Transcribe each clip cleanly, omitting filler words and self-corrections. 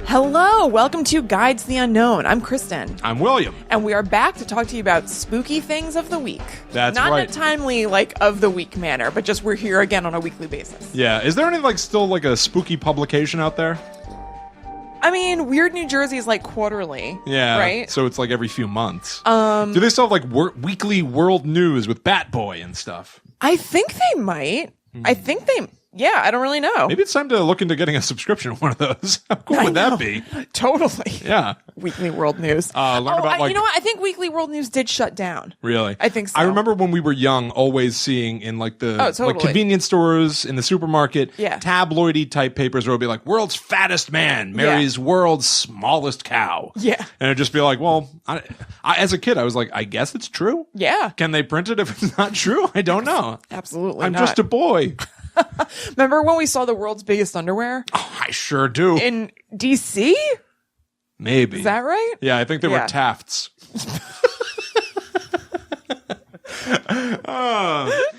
Hello, welcome to Guides the Unknown. I'm Kristen. I'm William. And we are back to talk to you about spooky things of the week. That's Not right. in a timely, of the week manner, but just we're here again on a weekly basis. Yeah. Is there any, still a spooky publication out there? I mean, Weird New Jersey is quarterly. Yeah. Right? So it's every few months. Do they still have weekly world news with Bat Boy and stuff? I think they might. Yeah, I don't really know. Maybe it's time to look into getting a subscription to one of those. How cool would that be? Totally. Yeah. Weekly World News. Learn about you know what? I think Weekly World News did shut down. Really? I think so. I remember when we were young, always seeing in totally. convenience stores, in the supermarket, Yeah. tabloidy type papers where it would be world's fattest man marries world's smallest cow. Yeah. And it'd just be I, as a kid, I was I guess it's true. Yeah. Can they print it if it's not true? I don't know. Absolutely I'm not. just a boy. Remember when we saw the world's biggest underwear? Oh, I sure do. In DC? Maybe. Is that right? Yeah, I think they were Tafts.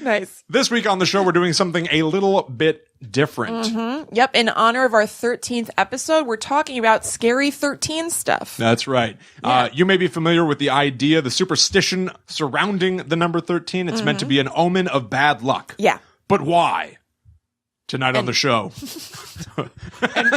Nice. This week on the show, we're doing something a little bit different. Mm-hmm. Yep. In honor of our 13th episode, we're talking about scary 13 stuff. That's right. Yeah. You may be familiar with the idea, the superstition surrounding the number 13. It's meant to be an omen of bad luck. Yeah. But why? Tonight on the show.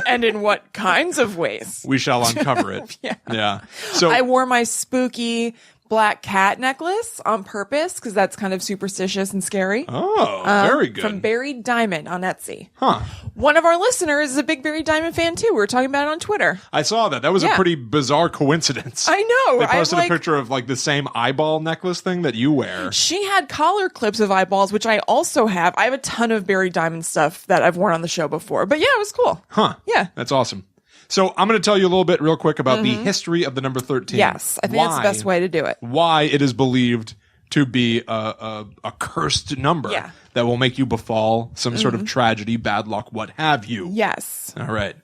and in what kinds of ways? We shall uncover it. Yeah. So I wore my spooky black cat necklace on purpose because that's kind of superstitious and scary. Oh, very good. From Buried Diamond on Etsy. Huh. One of our listeners is a big Buried Diamond fan too. We were talking about it on Twitter. I saw that. That was a pretty bizarre coincidence. I know. They posted a picture of the same eyeball necklace thing that you wear. She had collar clips of eyeballs, which I also have. I have a ton of Buried Diamond stuff that I've worn on the show before. But yeah, it was cool. Huh. Yeah. That's awesome. So I'm going to tell you a little bit real quick about the history of the number 13. Yes, I think that's the best way to do it. Why it is believed to be a cursed number that will make you befall some sort of tragedy, bad luck, what have you. Yes. All right.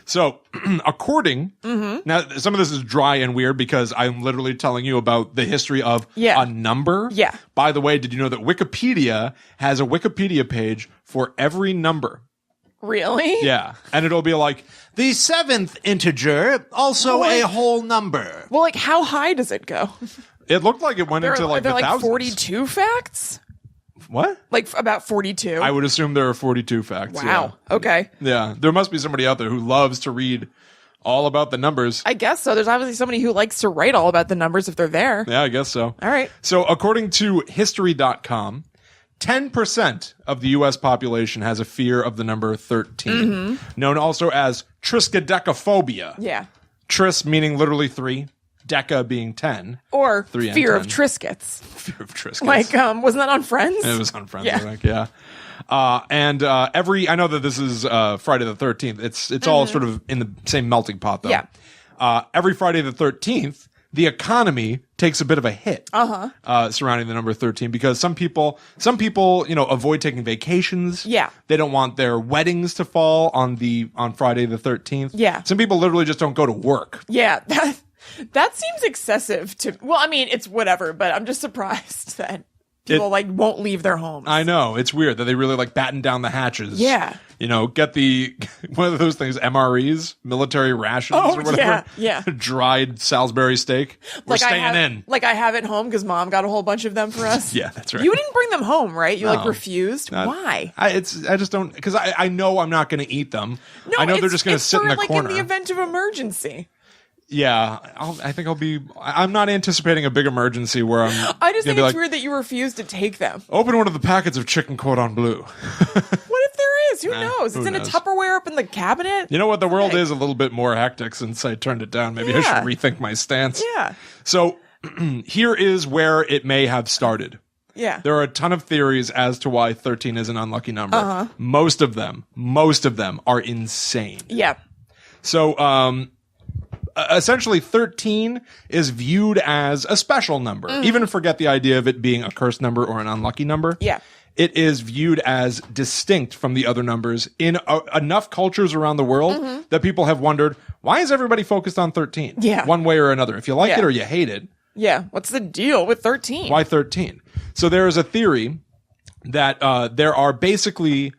So according, now some of this is dry and weird because I'm literally telling you about the history of a number. Yeah. By the way, did you know that Wikipedia has a Wikipedia page for every number? Really? Yeah. And it'll be the seventh integer, also a whole number. Well, how high does it go? It looked like it went into the thousands. 42 facts? What? About 42? I would assume there are 42 facts. Wow. Yeah. Okay. Yeah. There must be somebody out there who loves to read all about the numbers. I guess so. There's obviously somebody who likes to write all about the numbers if they're there. Yeah, I guess so. All right. So according to history.com, 10% of the U.S. population has a fear of the number 13, known also as Triskaidekaphobia. Yeah. Tris meaning literally 3, deca being 10. Or 3 fear and of 10. Triscuits. Fear of Triscuits. Wasn't that on Friends? It was on Friends, I think, yeah. I know that this is Friday the 13th. It's all sort of in the same melting pot, though. Yeah. Every Friday the 13th, the economy takes a bit of a hit surrounding the number 13 because some people, avoid taking vacations. Yeah. They don't want their weddings to fall on Friday the 13th. Yeah. Some people literally just don't go to work. Yeah. That seems excessive to, it's whatever, but I'm just surprised that people won't leave their homes. I know. It's weird that they really batten down the hatches. Yeah. Get one of those things, MREs, military rations or whatever. Yeah. Dried Salisbury steak. We're staying in. I have at home because Mom got a whole bunch of them for us. Yeah, that's right. You didn't bring them home, right? You No. refused? Why? I just don't, because I know I'm not going to eat them. No, I know they're just going to sit in the corner. in the event of emergency. Yeah, I'm not anticipating a big emergency where I just think it's weird that you refuse to take them. Open one of the packets of chicken cordon bleu. What if there is? Who knows? It's in a Tupperware up in the cabinet. You know what? The world is a little bit more hectic since I turned it down. Maybe I should rethink my stance. Yeah. So here is where it may have started. Yeah. There are a ton of theories as to why 13 is an unlucky number. Most of them are insane. Yeah. So, essentially 13 is viewed as a special number. Even forget the idea of it being a cursed number or an unlucky number. Yeah. It is viewed as distinct from the other numbers in enough cultures around the world that people have wondered, why is everybody focused on 13? Yeah. One way or another. If you like it or you hate it. Yeah. What's the deal with 13? Why 13? So there is a theory that there are basically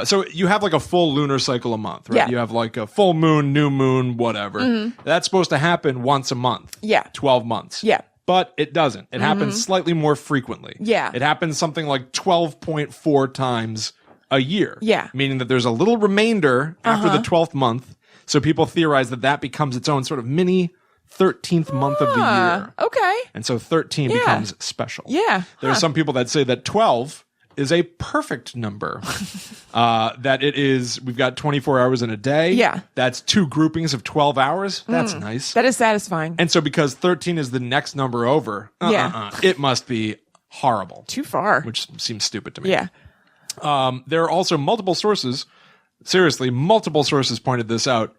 So you have like a full lunar cycle a month, right? Yeah. You have like a full moon, new moon, whatever. That's supposed to happen once a month. Yeah. 12 months. Yeah. But it doesn't. It happens slightly more frequently. Yeah. It happens something like 12.4 times a year. Yeah. Meaning that there's a little remainder after the 12th month. So people theorize that that becomes its own sort of mini 13th month of the year. Okay. And so 13 becomes special. Yeah. There are some people that say that 12 is a perfect number. That it is, we've got 24 hours in a day. Yeah. That's 2 groupings of 12 hours. That's nice. That is satisfying. And so because 13 is the next number over, it must be horrible. Too far. Which seems stupid to me. Yeah. There are also multiple sources. Seriously, multiple sources pointed this out.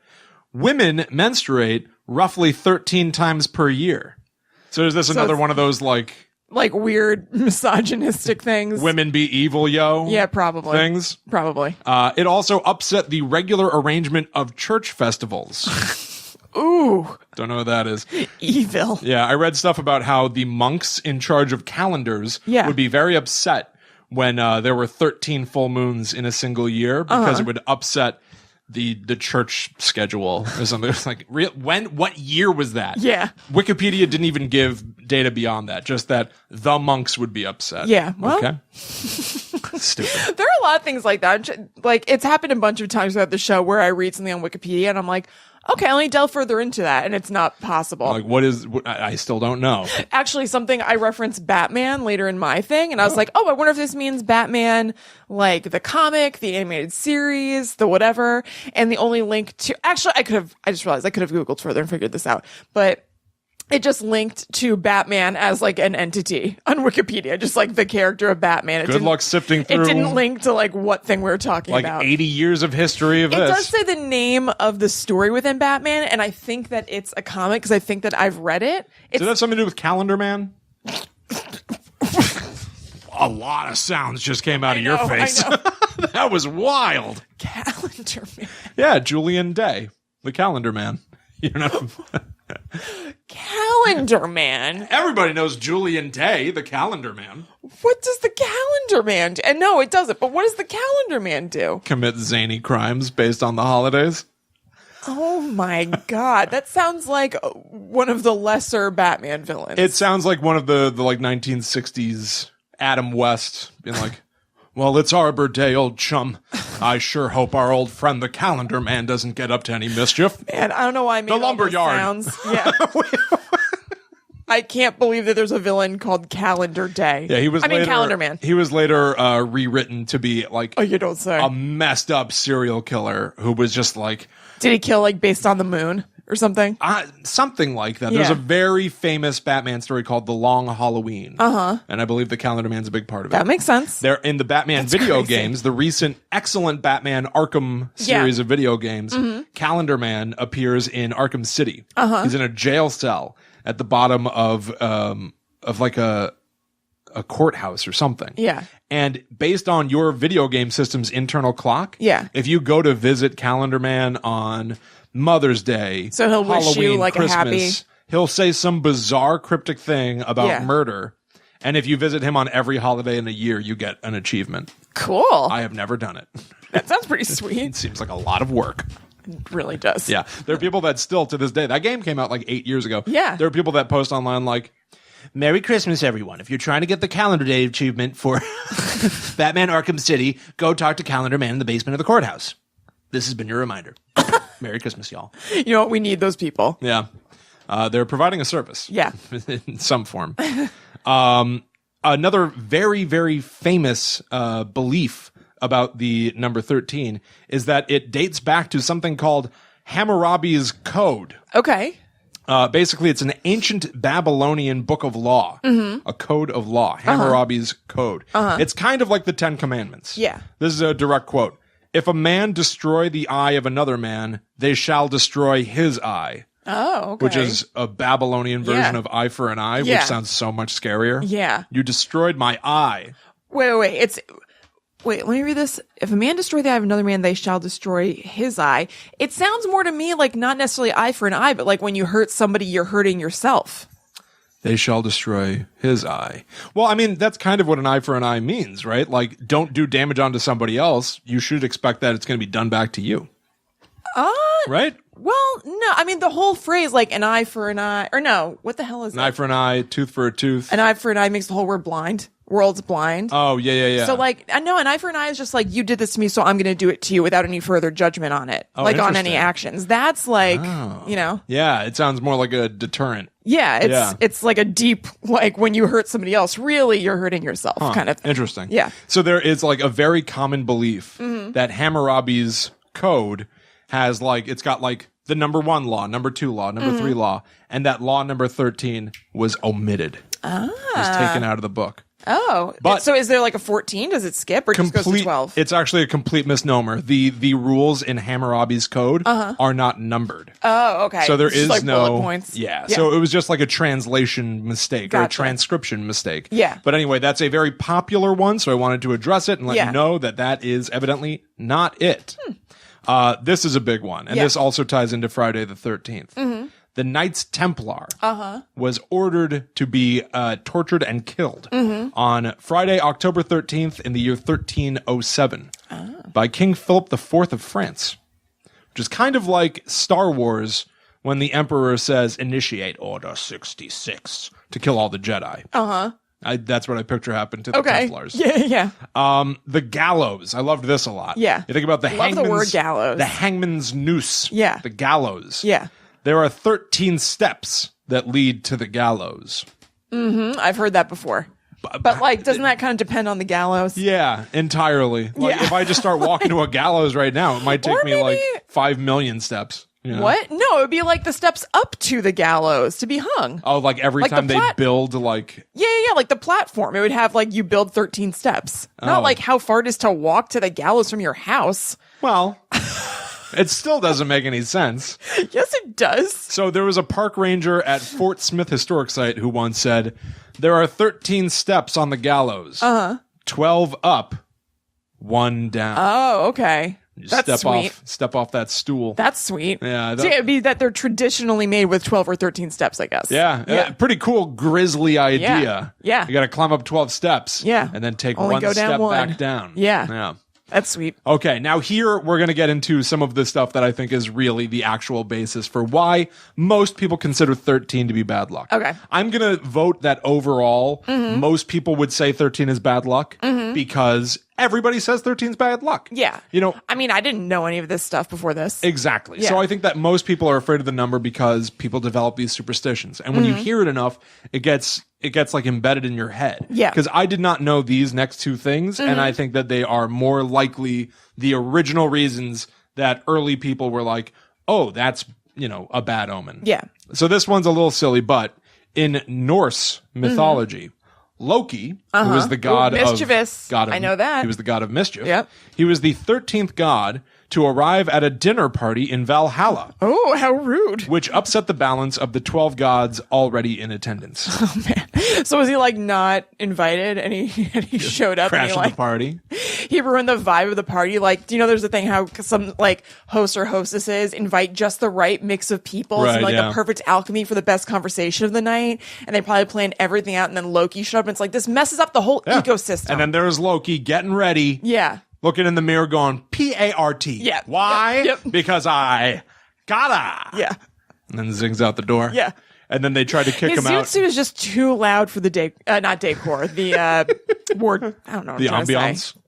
Women menstruate roughly 13 times per year. So is this another one of those like weird misogynistic things? Women be evil, yo? Yeah, probably. Things? Probably. It also upset the regular arrangement of church festivals. Ooh. Don't know what that is. Evil. Yeah, I read stuff about how the monks in charge of calendars would be very upset when there were 13 full moons in a single year because it would upset the church schedule or something. It's like, what year was that? Yeah. Wikipedia didn't even give data beyond that, just that the monks would be upset. Yeah. Well, okay. Stupid. there are a lot of things like that. Like, it's happened a bunch of times throughout the show where I read something on Wikipedia and I'm like, okay, let me delve further into that. And it's not possible. Like, I still don't know. Actually, something I referenced Batman later in my thing. And I was like, I wonder if this means Batman, like the comic, the animated series, the whatever. And the only link to, actually, I just realized I could have Googled further and figured this out. But it just linked to Batman as like an entity on Wikipedia, just like the character of Batman. Good luck sifting through. It didn't link to like what thing we were talking about. 80 years of history of this. It does say the name of the story within Batman, and I think that it's a comic because I think that I've read it. Does that have something to do with Calendar Man? A lot of sounds just came out of your face. I know. That was wild. Calendar Man. Yeah, Julian Day, the Calendar Man. You know. Calendar Man. Everybody knows Julian Day, the Calendar Man. What does the Calendar Man do? And no, it doesn't. But what does the Calendar Man do? Commit zany crimes based on the holidays. Oh my God. That sounds like one of the lesser Batman villains. It sounds like one of the like 1960s Adam West being like, well, it's Arbor Day, old chum. I sure hope our old friend the Calendar Man doesn't get up to any mischief. Man, I don't know why I made the lumberyard sounds. Yeah. I can't believe that there's a villain called Calendar Day. Yeah, he was. Calendar Man. He was later rewritten to be like, you don't say, a messed up serial killer who was just like. Did he kill like based on the moon or something? Something like that. Yeah. There's a very famous Batman story called The Long Halloween. And I believe the Calendar Man's a big part of it. That makes sense. They're in the Batman video games, the recent excellent Batman Arkham series of video games. Calendar Man appears in Arkham City. He's in a jail cell at the bottom of like a courthouse or something. Yeah. And based on your video game system's internal clock, if you go to visit Calendar Man on Mother's Day, so he'll Halloween, wish you like Christmas, a happy. He'll say some bizarre cryptic thing about murder. And if you visit him on every holiday in a year, you get an achievement. Cool. I have never done it. That sounds pretty sweet. It seems like a lot of work. It really does. Yeah. There are people that still to this day, that game came out like 8 years ago. Yeah. There are people that post online like, Merry Christmas, everyone. If you're trying to get the Calendar Day achievement for Batman Arkham City, go talk to Calendar Man in the basement of the courthouse. This has been your reminder. Merry Christmas, y'all. You know what? We need those people. Yeah. They're providing a service. Yeah. In some form. Another very, very famous belief about the number 13 is that it dates back to something called Hammurabi's Code. Okay. Basically, it's an ancient Babylonian book of law, a code of law, Hammurabi's Code. It's kind of like the Ten Commandments. Yeah. This is a direct quote. If a man destroy the eye of another man, they shall destroy his eye. Oh, okay. Which is a Babylonian version of eye for an eye, which sounds so much scarier. Yeah. You destroyed my eye. Wait. Wait, let me read this. If a man destroy the eye of another man, they shall destroy his eye. It sounds more to me like not necessarily eye for an eye, but like when you hurt somebody, you're hurting yourself. they shall destroy his eye. Well, I mean, that's kind of what an eye for an eye means, right? Like, don't do damage onto somebody else. You should expect that it's going to be done back to you. Right? Well, no. I mean, the whole phrase, like, an eye for an eye, or no, what the hell is An that? eye for an eye, tooth for a tooth. An eye for an eye makes the whole word blind. World's blind. Oh, yeah. So, like, I know an eye for an eye is just like, you did this to me, so I'm going to do it to you without any further judgment on it. Like, on any actions. That's like, you know. Yeah, it sounds more like a deterrent. Yeah, it's like a deep, like, when you hurt somebody else, really, you're hurting yourself kind of thing. Interesting. Yeah. So there is, like, a very common belief that Hammurabi's code has, like, it's got, like, the number 1 law, number 2 law, number 3 law, and that law number 13 was omitted. Was taken out of the book. Oh, but so is there like a 14? Does it skip or just goes to 12? It's actually a complete misnomer. The rules in Hammurabi's code are not numbered. Oh, okay. So there is like no bullet points. Yeah. So it was just like a translation mistake or a Gotcha. transcription mistake. Yeah. But anyway, that's a very popular one, so I wanted to address it and let you know that that is evidently not it. This is a big one, and this also ties into Friday the 13th. The Knights Templar was ordered to be tortured and killed on Friday, October 13th in the year 1307 by King Philip IV of France, which is kind of like Star Wars when the Emperor says, initiate Order 66 to kill all the Jedi. That's what I picture happened to the Templars. Yeah. The gallows. I loved this a lot. Yeah. You think about the hangman's... the word gallows. The hangman's noose. Yeah. The gallows. Yeah. There are 13 steps that lead to the gallows. I've heard that before. But like, doesn't that kind of depend on the gallows? Yeah, entirely. Like, if I just start walking to a gallows right now, it might take me like 5 million steps. You know? What? No, it would be like the steps up to the gallows to be hung. Oh, like every Like time they build like... Yeah, like the platform. It would have like you build 13 steps. Not like how far it is to walk to the gallows from your house. Well... It still doesn't make any sense. Yes, it does. So there was a park ranger at Fort Smith Historic Site who once said, there are 13 steps on the gallows. 12 up, 1 down. Oh, okay. That's sweet. Step off that stool. That's sweet. Yeah. So it'd be that they're traditionally made with 12 or 13 steps, I guess. Yeah. Pretty cool, grisly idea. Yeah. You got to climb up 12 steps. Yeah. And then take Only one go down step one. back down. Yeah. That's sweet. Okay, now here we're going to get into some of the stuff that I think is really the actual basis for why most people consider 13 to be bad luck. Okay. I'm going to vote that overall, most people would say 13 is bad luck because everybody says 13 is bad luck. Yeah. You know, I mean, I didn't know any of this stuff before this. Exactly. Yeah. So I think that most people are afraid of the number because people develop these superstitions. And when you hear it enough, it gets like embedded in your head. Yeah. Because I did not know these next two things, and I think that they are more likely the original reasons that early people were like, oh, that's, a bad omen. Yeah. So this one's a little silly, but in Norse mythology, Loki, who was the god of mischievous. I know that. He was the god of mischief. Yep. He was the 13th god to arrive at a dinner party in Valhalla. Oh, how rude. Which upset the balance of the 12 gods already in attendance. Oh, man. So was he like not invited and he showed up and Crashed the party. He ruined the vibe of the party. Like, do you know there's a thing how some like hosts or hostesses invite just the right mix of people Right, and like yeah. the perfect alchemy for the best conversation of the night, and they probably planned everything out, and then Loki showed up and it's like, this messes up the whole ecosystem. And then there's Loki getting ready. Yeah. Looking in the mirror going, P-A-R-T. Yeah. Why? Yep. Because I gotta. Yeah. And then zings out the door. Yeah. And then they try to kick His him out. zoot suit is just too loud for the not decor. The word, I don't know what The I'm trying to ambiance. say.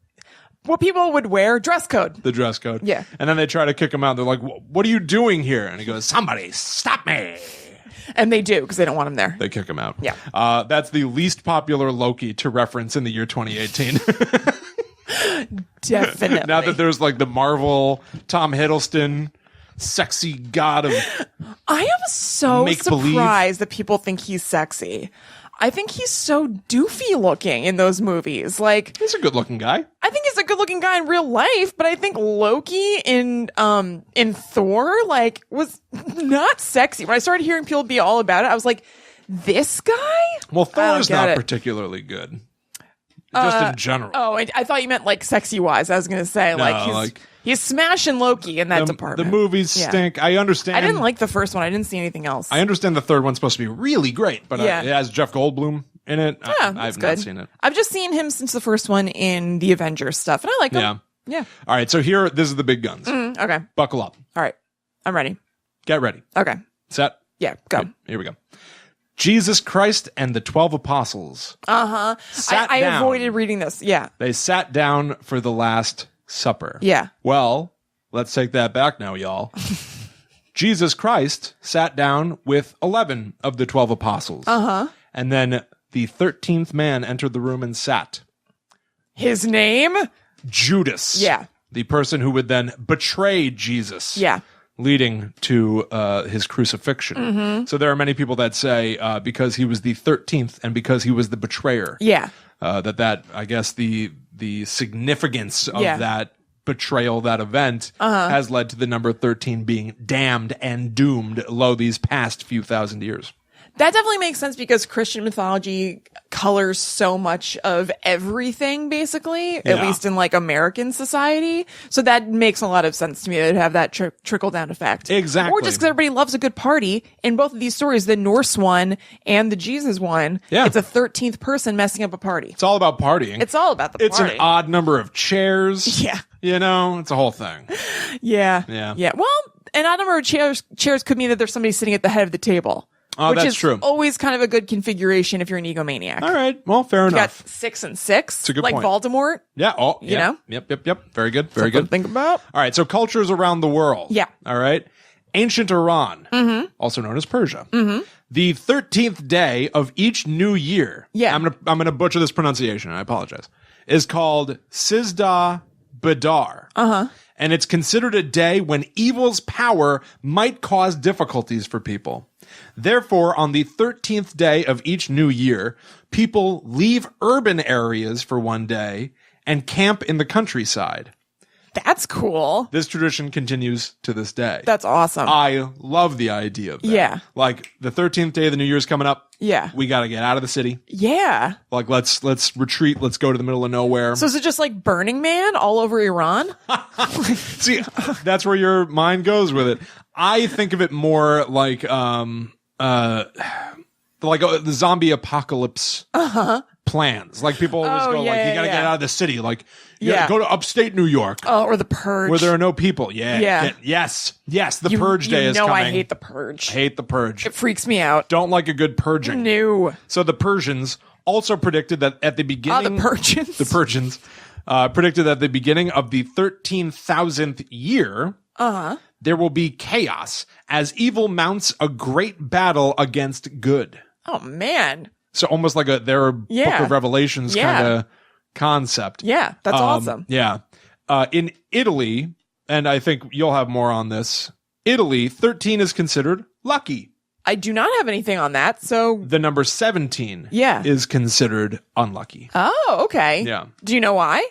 What people would wear, dress code. The dress code. Yeah. And then they try to kick him out. They're like, what are you doing here? And he goes, somebody stop me. And they do, because they don't want him there. They kick him out. Yeah. That's the least popular Loki to reference in the year 2018. Definitely. Now that there's like the Marvel, Tom Hiddleston, sexy god of I am so make-believe. surprised that people think he's sexy. I think he's so doofy looking in those movies. Like, he's a good looking guy. I think he's a good looking guy in real life, but I think Loki in Thor, like, was not sexy. When I started hearing people be all about it, I was like, this guy? Well, Thor is get not it. particularly good. just in general. Oh, I thought you meant like sexy wise. I was going to say he's smashing Loki in that department. The movies stink. I understand. I didn't like the first one. I didn't see anything else. I understand the third one's supposed to be really great, but it has Jeff Goldblum in it. I've not seen it. I've just seen him since the first one in the Avengers stuff, and I like him. Yeah. All right, so this is the big guns. Okay. Buckle up. All right. I'm ready. Get ready. Okay. Set? Yeah, go. Good. Here we go. Jesus Christ and the 12 apostles. I avoided reading this. Yeah. They sat down for the Last Supper. Yeah. Well, let's take that back now, y'all. Jesus Christ sat down with 11 of the 12 apostles. And then the 13th man entered the room and sat. His name? Judas. Yeah. The person who would then betray Jesus. Yeah. Leading to his crucifixion. So there are many people that say because he was the 13th and because he was the betrayer. Yeah. That I guess the significance of that betrayal, that event, has led to the number 13 being damned and doomed these past few thousand years. That definitely makes sense because Christian mythology colors so much of everything, basically, at least in like American society. So that makes a lot of sense to me to have that trickle down effect. Exactly. Or just because everybody loves a good party. In both of these stories, the Norse one and the Jesus one, it's a 13th person messing up a party. It's all about partying. It's all about the party. It's an odd number of chairs. Yeah. You know, it's a whole thing. Yeah. Yeah. Well, an odd number of chairs could mean that there's somebody sitting at the head of the table. Oh, which that's is true. Always kind of a good configration if you're an egomaniac. All right. Well, fair enough. Got 6 and 6. It's a good like point. Voldemort. Yeah. Oh, you know? Yep. Very good. Very Something good. to think about. All right. So cultures around the world. Yeah. All right. Ancient Iran, also known as Persia. The 13th day of each new year. Yeah. I'm gonna butcher this pronunciation. I apologize. Is called Sizdah Bedar. And it's considered a day when evil's power might cause difficulties for people. Therefore, on the 13th day of each new year, people leave urban areas for one day and camp in the countryside. That's cool. This tradition continues to this day. That's awesome. I love the idea of that. Yeah. Like the 13th day of the new year's coming up. Yeah. We got to get out of the city. Yeah. Like let's retreat. Let's go to the middle of nowhere. So is it just like Burning Man all over Iran? See, that's where your mind goes with it. I think of it more like the zombie apocalypse plans. Like people always go like, you got to get out of the city. Like you gotta go to upstate New York. Oh, or the Purge. Where there are no people. Yeah. Yes. The Purge day is coming. I hate the Purge. I hate the Purge. It freaks me out. Don't like a good purging. No. So the Persians also predicted that at the beginning... the Persians. The Persians predicted that at the beginning of the 13,000th year, there will be chaos as evil mounts a great battle against good. Oh, man. So almost like their Book of Revelations kind of concept. Yeah, that's awesome. Yeah. In Italy, and I think you'll have more on this, Italy, 13 is considered lucky. I do not have anything on that, so... The number 17 is considered unlucky. Oh, okay. Yeah. Do you know why?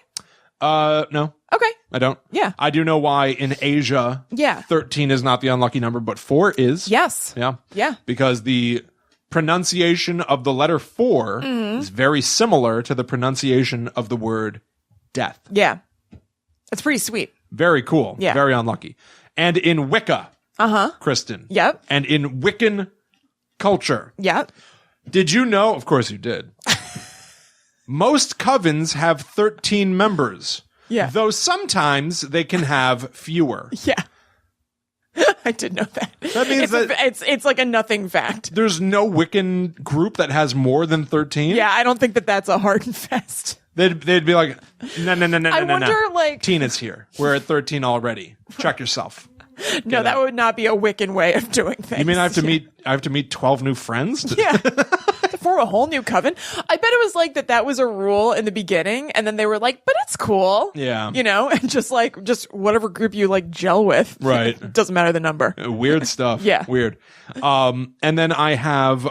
No. Okay. I don't. Yeah. I do know why in Asia, 13 is not the unlucky number, but 4 is. Yes. Yeah. Yeah. Because the pronunciation of the letter 4 is very similar to the pronunciation of the word death. Yeah. That's pretty sweet. Very cool. Yeah. Very unlucky. And in Wicca, Kristen. Yep. And in Wiccan culture. Yep. Did you know? Of course you did. Most covens have 13 members. Yeah. Though sometimes they can have fewer. Yeah. I did know that. That means it's like a nothing fact. There's no Wiccan group that has more than 13? Yeah, I don't think that's a hard and fast. They'd be like, no. I wonder, like... Tina's here. We're at 13 already. Check yourself. No, that would not be a Wiccan way of doing things. You mean I have to meet 12 new friends? Yeah. To form a whole new coven. I bet it was like that was a rule in the beginning, and then they were like, but it's cool. Yeah. You know, and just whatever group you like gel with. Right. Doesn't matter the number. Weird stuff. Yeah. Weird. And then I have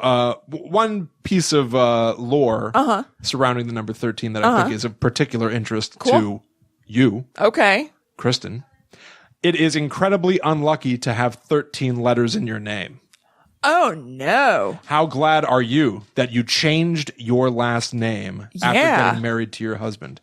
one piece of lore surrounding the number 13 that I think is of particular interest to you. Okay. Kristen. It is incredibly unlucky to have 13 letters in your name. Oh, no. How glad are you that you changed your last name after getting married to your husband?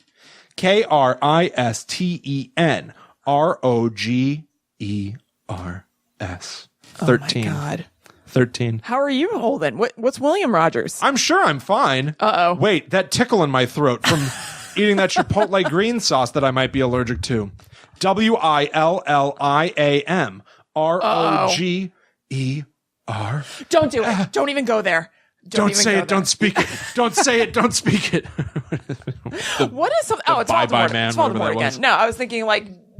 KRISTENROGERS. 13. Oh, my God. 13. How are you holding? What's William Rogers? I'm sure I'm fine. Uh-oh. Wait, that tickle in my throat from eating that Chipotle green sauce that I might be allergic to. WILLIAMROGER. Don't do it. Don't even go there. Don't say it. Don't speak it. Don't say it. Don't speak it. What is something? Oh, it's Bye-bye Voldemort. Man, It's whatever Voldemort that again. was. No, I was thinking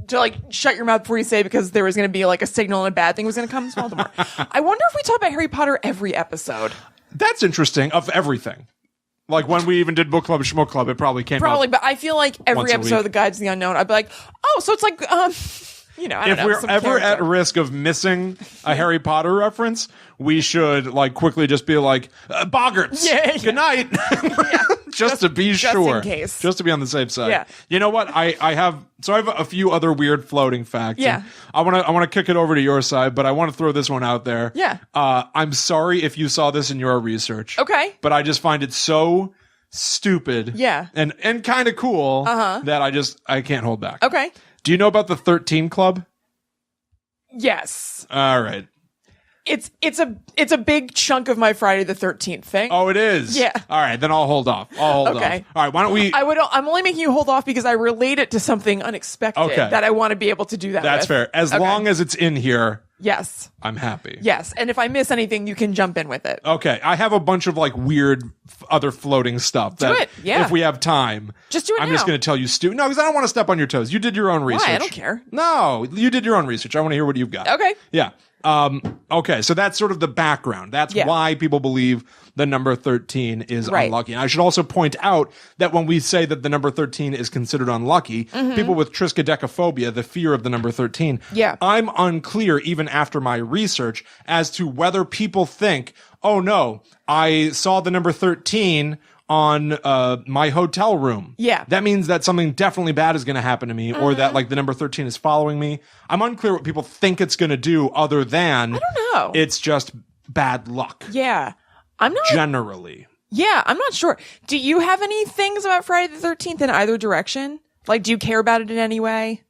to shut your mouth before you say it because there was going to be like a signal and a bad thing was going to come. It's Voldemort. I wonder if we talk about Harry Potter every episode. That's interesting. Of everything. Like when we even did Book Club, Schmook Club, it probably came Probably, up. but I feel like every once a episode of week. The Guides to the Unknown, I'd be like, oh, so it's like, I don't If know. we're some ever at character. risk of missing a Harry Potter reference, we should quickly just be like, Boggarts. Yeah. Good night. just to be just sure. in case. Just to be on the safe side. Yeah. You know what? I have a few other weird floating facts. Yeah. And I want to kick it over to your side, but I want to throw this one out there. Yeah. I'm sorry if you saw this in your research. Okay. But I just find it so stupid. Yeah. And kind of cool that I can't hold back. Okay. Do you know about the 13 Club? Yes. All right. It's a big chunk of my Friday the 13th thing. Oh, it is? Yeah. All right, then I'll hold off. Okay. All right, why don't we... I'm only making you hold off because I relate it to something unexpected Okay. that I want to be able to do that That's with. fair. As long as it's in here, Yes. I'm happy. Yes. And if I miss anything, you can jump in with it. Okay, I have a bunch of weird other floating stuff. Do it, yeah. If we have time. Just do it I'm now. just going to tell you, Stu. No, because I don't want to step on your toes. You did your own research. I don't care. No, you did your own research. I want to hear what you've got. Okay. Yeah. Okay, so that's sort of the background. That's Yeah. why people believe the number 13 is Right. unlucky. And I should also point out that when we say that the number 13 is considered unlucky, people with Triskaidekaphobia, the fear of the number 13, Yeah. I'm unclear even after my research as to whether people think, oh no, I saw the number 13 on my hotel room. Yeah. That means that something definitely bad is going to happen to me or that the number 13 is following me. I'm unclear what people think it's going to do other than I don't know. it's just bad luck. Yeah. I'm not. Generally. Yeah, I'm not sure. Do you have any things about Friday the 13th in either direction? Do you care about it in any way?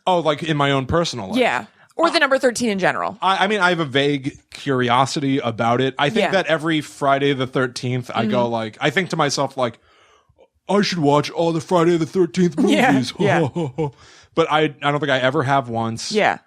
Oh, in my own personal life. Yeah. Or the number 13 in general. I mean, I have a vague curiosity about it. I think Yeah. that every Friday the 13th, I go I think to myself, I should watch all the Friday the 13th movies. Yeah. But I don't think I ever have once. Yeah.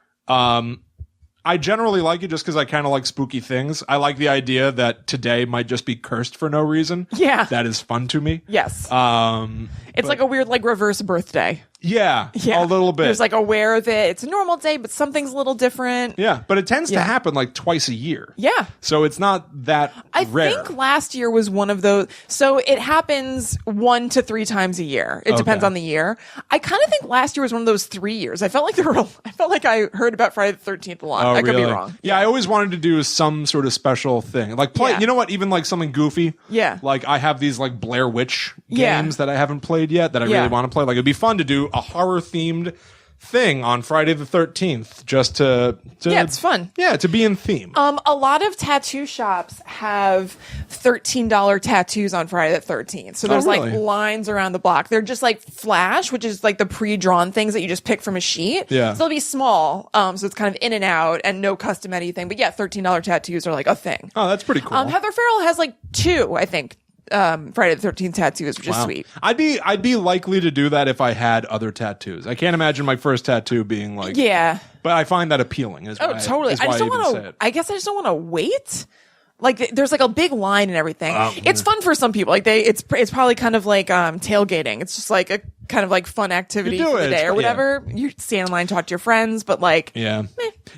I generally like it just because I kind of like spooky things. I like the idea that today might just be cursed for no reason. Yeah. That is fun to me. Yes. It's but- like a weird reverse birthday. Yeah, Yeah. a little bit. There's aware of it. It's a normal day, but something's a little different. Yeah, but it tends to Yeah. happen twice a year. Yeah. So it's not that I rare. think last year was one of those. So it happens 1 to 3 times a year. It depends Okay. on the year. I kind of think last year was one of those 3 years. I felt like I heard about Friday the 13th a lot. Oh, I could really? be wrong. Yeah, I always wanted to do some sort of special thing. Play, Yeah. you know what? Even something goofy. Yeah. I have these Blair Witch Yeah. games that I haven't played yet that I Yeah. really want to play. It'd be fun to do a horror themed thing on Friday the 13th just to Yeah, it's fun. Yeah, to be in theme. A lot of tattoo shops have $13 tattoos on Friday the 13th. So there's really? lines around the block. They're just flash, which is the pre-drawn things that you just pick from a sheet. Yeah. So they'll be small. So it's kind of in and out and no custom anything. But yeah, $13 tattoos are a thing. Oh, that's pretty cool. Heather Farrell has 2, I think. Friday the 13th tattoos, which is Wow. sweet. I'd be likely to do that if I had other tattoos. I can't imagine my first tattoo being Yeah. but I find that appealing. Oh, totally. I just don't want to. I guess I just don't want to wait. There's a big line and everything. It's fun for some people. It's probably kind of tailgating. It's just a kind of fun activity You do for the it. day It's or fun, whatever. You stand in line, talk to your friends, but Yeah.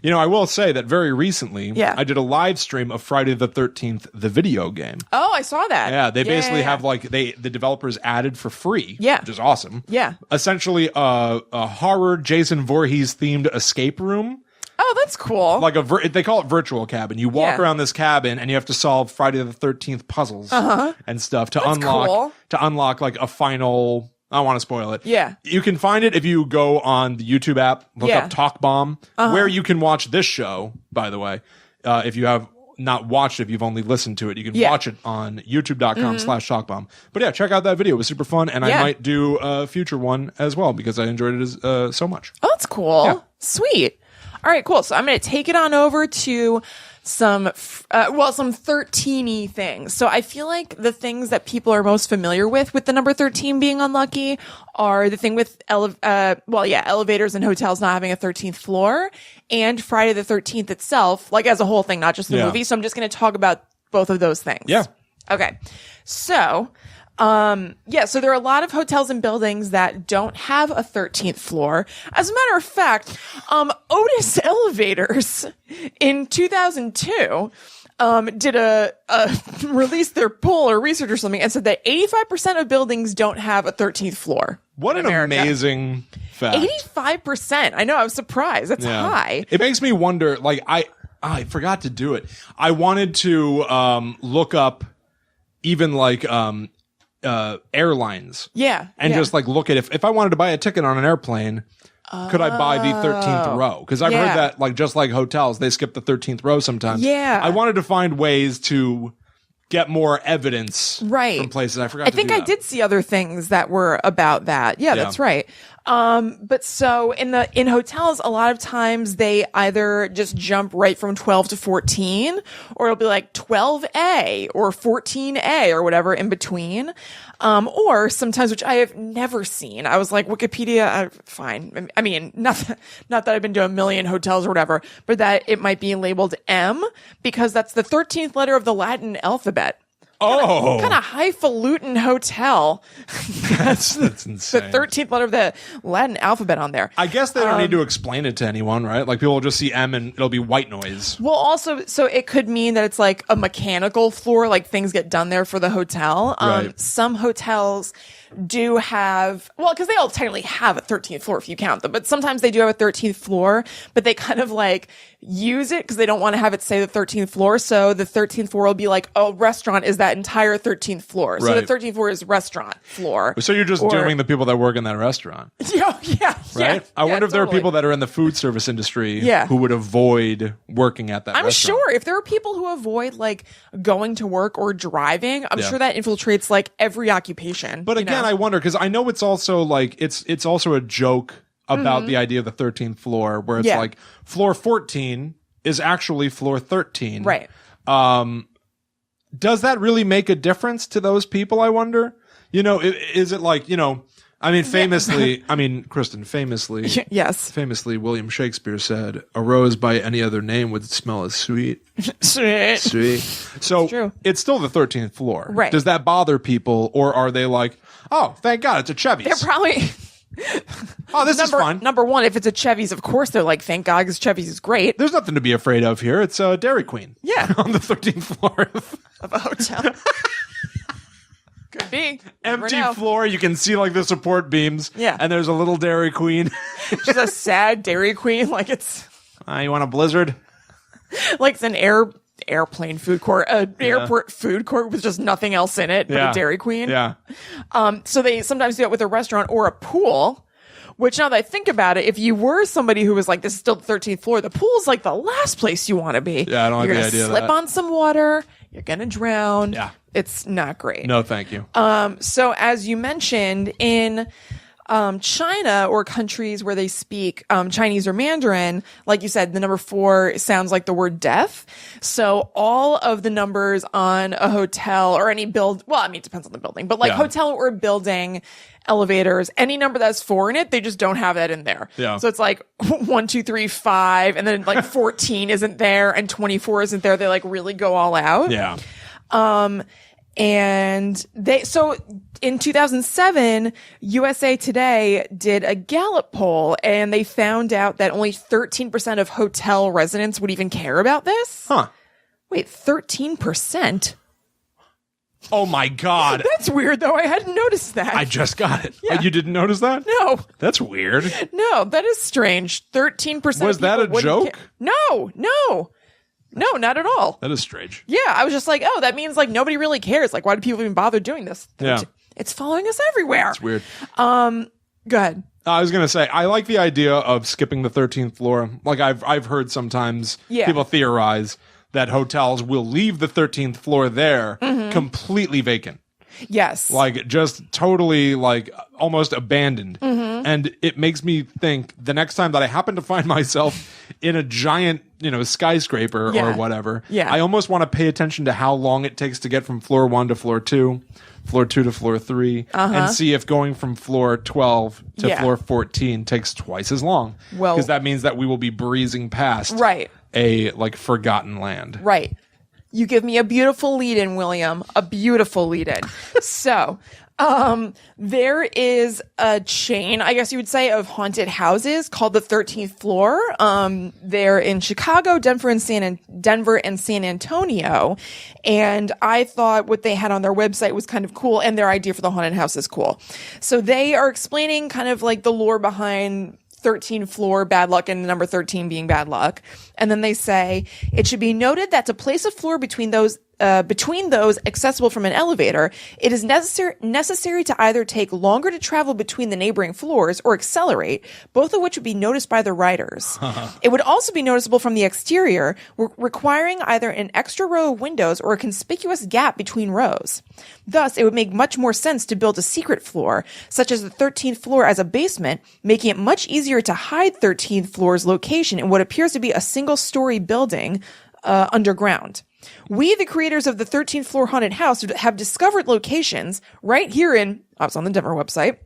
I will say that very recently, Yeah. I did a live stream of Friday the 13th, the video game. oh, I saw that. Yeah, they basically yeah. have the developers added for free. Yeah. Which is awesome. Yeah. Essentially a horror Jason Voorhees themed escape room. Oh, that's cool. They call it virtual cabin. You walk Yeah. around this cabin and you have to solve Friday the 13th puzzles and stuff to cool. unlock a final. I don't want to spoil it. Yeah. You can find it if you go on the YouTube app, look Yeah. up Talk Bomb, where you can watch this show, by the way. If you have not watched it, if you've only listened to it. You can watch it on youtube.com/shockbomb. But yeah, check out that video. It was super fun, and I might do a future one as well because I enjoyed it so much. Oh, that's cool. Yeah. Sweet. All right, cool. So I'm going to take it on over to some 13-y things. So I feel like the things that people are most familiar with the number 13 being unlucky are the thing with elevators and hotels not having a 13th floor, and Friday the 13th itself, like as a whole thing, not just the movie. So I'm just going to talk about both of those things. Yeah. Okay. So so there are a lot of hotels and buildings that don't have a 13th floor. As a matter of fact, Otis Elevators in 2002 did released their poll or research or something and said that 85% of buildings don't have a 13th floor. What an amazing fact. 85%. I know, I was surprised. That's high. It makes me wonder, like I forgot to do it. I wanted to look up even like airlines. Yeah. And just like look at if I wanted to buy a ticket on an airplane, could I buy the 13th row? Because I've heard that like just like hotels, they skip the 13th row sometimes. Yeah. I wanted to find ways to get more evidence from places. I think I did see other things that were about that. Yeah, that's right. But so in hotels, a lot of times they either just jump right from 12 to 14, or it'll be like 12A or 14A or whatever in between. Or sometimes, which I have never seen. I was like, Wikipedia, fine. I mean, not that I've been to a million hotels or whatever, but that it might be labeled M because that's the 13th letter of the Latin alphabet. Oh, kind of highfalutin hotel. That's insane. The 13th letter of the Latin alphabet on there. I guess they don't need to explain it to anyone, right? Like people will just see M and it'll be white noise. Well, also, so it could mean that it's like a mechanical floor, like things get done there for the hotel. Some hotels do have, because they all technically have a 13th floor if you count them, but sometimes they do have a 13th floor, but they kind of like use it because they don't want to have it say the 13th floor. So the 13th floor will be like, restaurant is that entire 13th floor. So the 13th floor is restaurant floor. So you're just dooming the people that work in that restaurant. Yeah. Right? I wonder if there are people that are in the food service industry who would avoid working at that restaurant. I'm sure if there are people who avoid like going to work or driving, I'm sure that infiltrates like every occupation. But again, I wonder, because I know it's also like it's also a joke about the idea of the 13th floor, where it's like floor 14 is actually floor 13. Right. Does that really make a difference to those people, I wonder? Is it like, I mean, famously, Kristen, famously, famously, William Shakespeare said, "A rose by any other name would smell as sweet." Sweet. So it's still the 13th floor. Right. Does that bother people, or are they like, oh, thank God, it's a Chevy's? They're probably... Oh, this is fun. Number one, if it's a Chevy's, of course they're like, thank God, because Chevy's is great. There's nothing to be afraid of here. It's Dairy Queen. Yeah. On the 13th floor of a hotel. Could be. Empty floor. You can see like the support beams. Yeah. And there's a little Dairy Queen. Just a sad Dairy Queen. Like it's... you want a Blizzard? Like it's an airplane food court, airport food court with just nothing else in it but a Dairy Queen. Yeah. So they sometimes do that with a restaurant or a pool, which now that I think about it, if you were somebody who was like, this is still the 13th floor, the pool's like the last place you want to be. Yeah, I don't like the idea of that. You're going to slip on some water. You're going to drown. Yeah. It's not great. No, thank you. So as you mentioned, in China or countries where they speak Chinese or Mandarin, like you said, the number 4 sounds like the word death. So all of the numbers on a hotel or any it depends on the building, but like hotel or building, elevators, any number that's 4 in it, they just don't have that in there. Yeah. So it's like 1, 2, 3, 5, and then like 14 isn't there and 24 isn't there. They like really go all out. Yeah. And so in 2007, USA Today did a Gallup poll and they found out that only 13% of hotel residents would even care about this. Huh. Wait, 13%? Oh my God. That's weird though. I hadn't noticed that. I just got it. Yeah. You didn't notice that? No. That's weird. No, that is strange. 13%. Was that a joke? No, not at all. That is strange. Yeah, I was just like, oh, that means like nobody really cares. Like, why do people even bother doing this? Yeah. It's following us everywhere. It's weird. Go ahead. I was going to say, I like the idea of skipping the 13th floor. Like I've heard sometimes people theorize that hotels will leave the 13th floor there completely vacant. Yes. Like, just totally, like, almost abandoned. And it makes me think the next time that I happen to find myself in a giant, skyscraper or whatever, I almost want to pay attention to how long it takes to get from floor 1 to floor 2, floor 2 to floor 3, and see if going from floor 12 to floor 14 takes twice as long. Well, because that means that we will be breezing past a, like, forgotten land. Right. You give me a beautiful lead-in, William. A beautiful lead-in. So, there is a chain, I guess you would say, of haunted houses called the 13th Floor. They're in Chicago, Denver, and San Antonio. And I thought what they had on their website was kind of cool, and their idea for the haunted house is cool. So they are explaining kind of like the lore behind 13th floor bad luck and the number 13 being bad luck. And then they say it should be noted that to place a floor between those accessible from an elevator, it is necessary to either take longer to travel between the neighboring floors or accelerate, both of which would be noticed by the riders. It would also be noticeable from the exterior, requiring either an extra row of windows or a conspicuous gap between rows. Thus, it would make much more sense to build a secret floor, such as the 13th floor, as a basement, making it much easier to hide 13th floor's location in what appears to be a single-story building underground. We, the creators of the 13th floor haunted house, have discovered locations right here I was on the Denver website,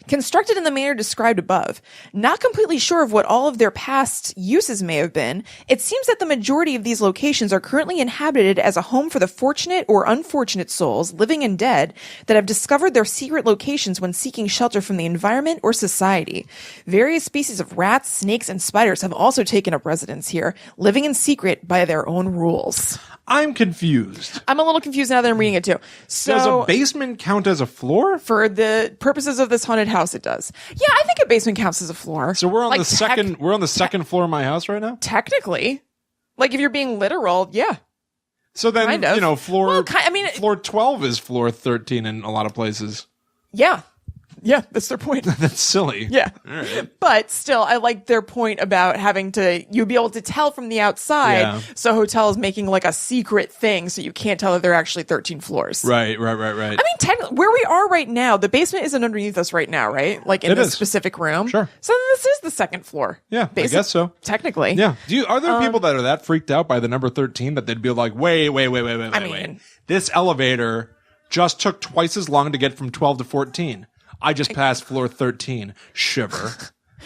constructed in the manner described above. Not completely sure of what all of their past uses may have been, it seems that the majority of these locations are currently inhabited as a home for the fortunate or unfortunate souls, living and dead, that have discovered their secret locations when seeking shelter from the environment or society. Various species of rats, snakes, and spiders have also taken up residence here, living in secret by their own rules. I'm confused. I'm a little confused now that I'm reading it too. So, does a basement count as a floor? For the purposes of this haunted house, it does. Yeah, I think a basement counts as a floor. So we're on the second. We're on the second floor of my house right now. Technically, like if you're being literal, yeah. So then kind of. Floor. Well, floor 12 is floor 13 in a lot of places. Yeah. Yeah, that's their point. That's silly. Yeah. All right. But still, I like their point about you'd be able to tell from the outside. Yeah. So hotels making like a secret thing so you can't tell that they're actually 13 floors. Right. I mean, technically, where we are right now, the basement isn't underneath us right now, right? Like in this specific room. Sure. So this is the second floor. Yeah, I guess so. Technically. Yeah. Are there people that are that freaked out by the number 13 that they'd be like, wait. This elevator just took twice as long to get from 12 to 14. I just passed floor 13. Shiver.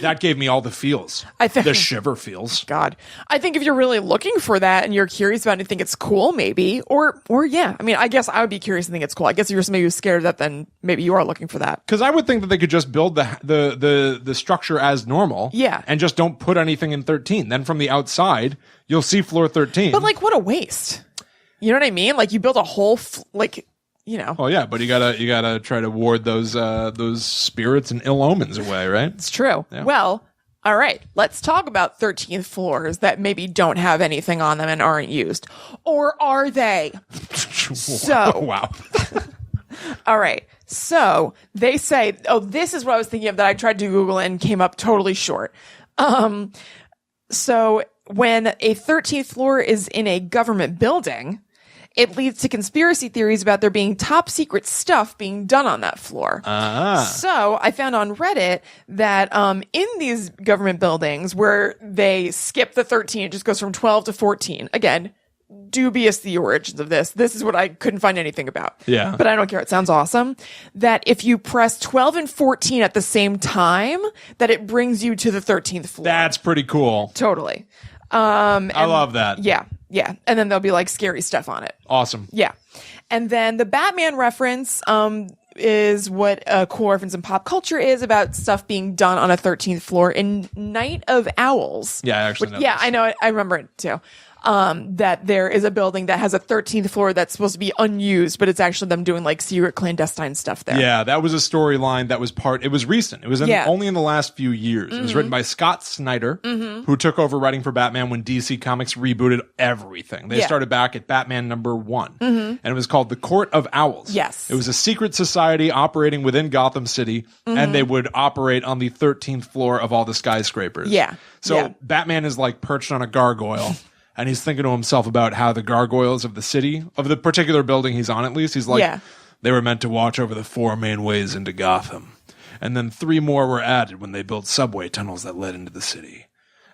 That gave me all the feels. The shiver feels. God. I think if you're really looking for that and you're curious about it and think it's cool, maybe. Or yeah. I mean, I guess I would be curious and think it's cool. I guess if you're somebody who's scared of that, then maybe you are looking for that. Because I would think that they could just build the structure as normal. Yeah. And just don't put anything in 13. Then from the outside, you'll see floor 13. But like, what a waste. You know what I mean? Like, you build a whole, Oh yeah, but you gotta try to ward those spirits and ill omens away, right? It's true. Yeah. Well, all right. Let's talk about 13th floors that maybe don't have anything on them and aren't used, or are they? So wow. All right. So they say, this is what I was thinking of that I tried to Google and came up totally short. So when a 13th floor is in a government building, it leads to conspiracy theories about there being top secret stuff being done on that floor. So I found on Reddit that in these government buildings where they skip the 13, it just goes from 12 to 14. Again, dubious the origins of this. This is what I couldn't find anything about. Yeah. But I don't care. It sounds awesome. That if you press 12 and 14 at the same time, that it brings you to the 13th floor. That's pretty cool. Totally. I love that. Yeah. Yeah. And then there'll be like scary stuff on it. Awesome. Yeah. And then the Batman reference, is what a cool reference in pop culture is about stuff being done on a 13th floor in Night of Owls. Yeah, I actually know. Yeah, I know it. I remember it too. That there is a building that has a 13th floor that's supposed to be unused, but it's actually them doing like secret clandestine stuff there. Yeah, that was a storyline that was it was recent. It was only in the last few years. It was written by Scott Snyder, who took over writing for Batman when DC Comics rebooted everything. They started back at Batman #1, and it was called The Court of Owls. Yes. It was a secret society operating within Gotham City, and they would operate on the 13th floor of all the skyscrapers. Yeah. So Batman is like perched on a gargoyle. and he's thinking to himself about how the gargoyles of the city, of the particular building he's on at least, he's like, they were meant to watch over the 4 main ways into Gotham. And then 3 more were added when they built subway tunnels that led into the city.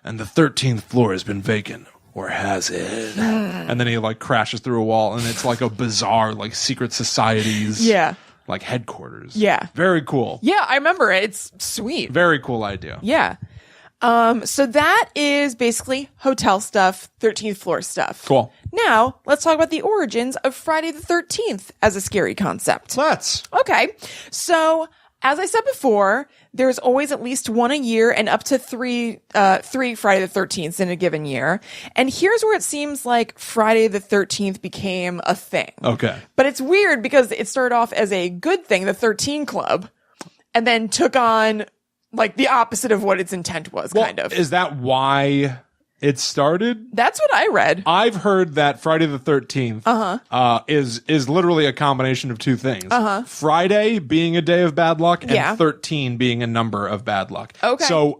And the 13th floor has been vacant. Or has it? And then he like crashes through a wall, and it's like a bizarre like secret society's like headquarters. Yeah. Very cool. Yeah, I remember it. It's sweet. Very cool idea. Yeah. So that is basically hotel stuff, 13th floor stuff. Cool. Now, let's talk about the origins of Friday the 13th as a scary concept. Let's. Okay. So, as I said before, there's always at least one a year and up to three Friday the 13th in a given year. And here's where it seems like Friday the 13th became a thing. Okay. But it's weird because it started off as a good thing, the 13 Club, and then took on like the opposite of what its intent was, kind of. Is that why it started? That's what I read. I've heard that Friday the 13th is literally a combination of 2 things. Friday being a day of bad luck and 13 being a number of bad luck. Okay. So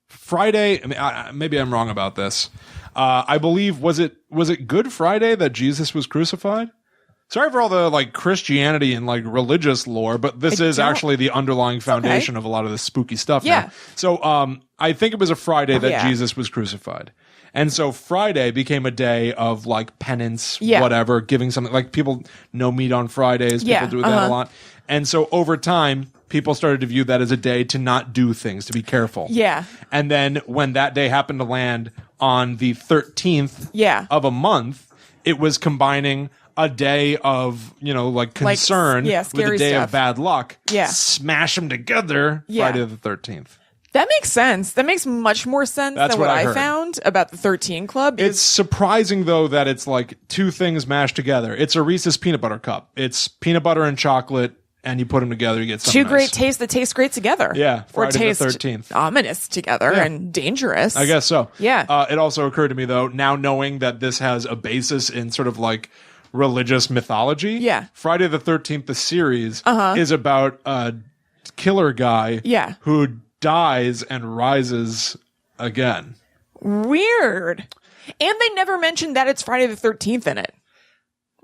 Friday, I mean, maybe I'm wrong about this. I believe, was it Good Friday that Jesus was crucified? Sorry for all the like Christianity and like religious lore, but this is actually the underlying foundation of a lot of this spooky stuff now. So I think it was a Friday that Jesus was crucified. And so Friday became a day of like penance, whatever, giving something like people no meat on Fridays. People do that a lot. And so over time, people started to view that as a day to not do things, to be careful. Yeah. And then when that day happened to land on the 13th of a month, it was combining a day of, you know, like concern with a day of bad luck. Yeah. Smash them together, Friday the 13th. That makes sense. That makes much more sense than what I found about the 13 Club. It's surprising, though, that it's like 2 things mashed together. It's a Reese's peanut butter cup. It's peanut butter and chocolate, and you put them together, you get something 2 great nice. Tastes that taste great together. Yeah, Friday or taste the 13th. Ominous together and dangerous. I guess so. Yeah. It also occurred to me, though, now knowing that this has a basis in sort of like religious mythology. Yeah. Friday the 13th, the series, is about a killer guy who dies and rises again. Weird. And they never mentioned that it's Friday the 13th in it.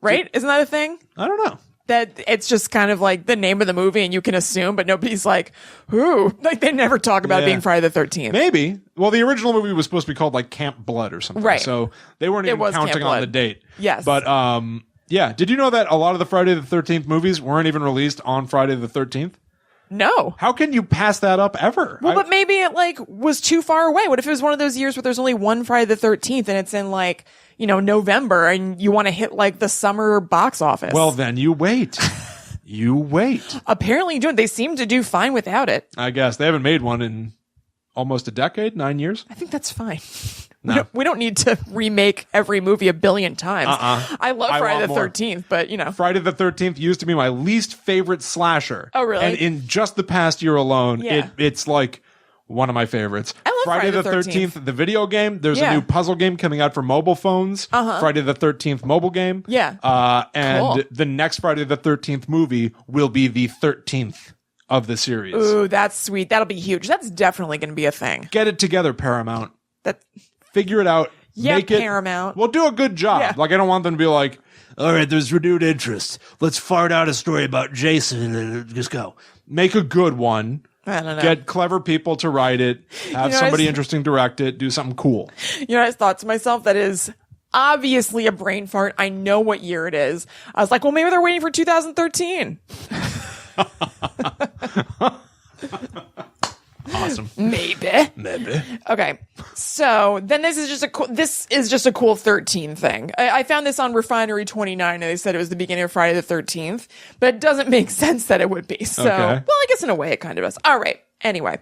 Right? Isn't that a thing? I don't know. That it's just kind of like the name of the movie and you can assume, but nobody's like, who? Like they never talk about it being Friday the 13th. Maybe. Well, the original movie was supposed to be called like Camp Blood or something. Right. So they weren't even counting on the date. Yes. But yeah. Did you know that a lot of the Friday the 13th movies weren't even released on Friday the 13th? No. How can you pass that up ever? Well, but maybe it like was too far away. What if it was one of those years where there's only one Friday the 13th and it's in like, you know, November and you want to hit like the summer box office? Well, then you wait. You wait. Apparently you don't. They seem to do fine without it. I guess. They haven't made one in almost a decade, 9 years. I think that's fine. No. We don't need to remake every movie a billion times. I love Friday the 13th, but you know. Friday the 13th used to be my least favorite slasher. Oh, really? And in just the past year alone, it's like one of my favorites. I love Friday the 13th, the video game. There's a new puzzle game coming out for mobile phones. Friday the 13th mobile game. Yeah. And the next Friday the 13th movie will be the 13th of the series. Ooh, that's sweet. That'll be huge. That's definitely going to be a thing. Get it together, Paramount. Figure it out. Yeah, Make it. Paramount. Well, do a good job. Yeah. Like, I don't want them to be like, all right, there's renewed interest. Let's fart out a story about Jason and just go. Make a good one. I don't know. Get clever people to write it. Have somebody interesting direct it. Do something cool. You know, I thought to myself, that is obviously a brain fart. I know what year it is. I was like, well, maybe they're waiting for 2013. Awesome. Maybe. Okay. So then this is just a cool 13 thing. I found this on Refinery 29 and they said it was the beginning of Friday the 13th, but it doesn't make sense that it would be. So, well, I guess in a way it kind of does. All right. Anyway,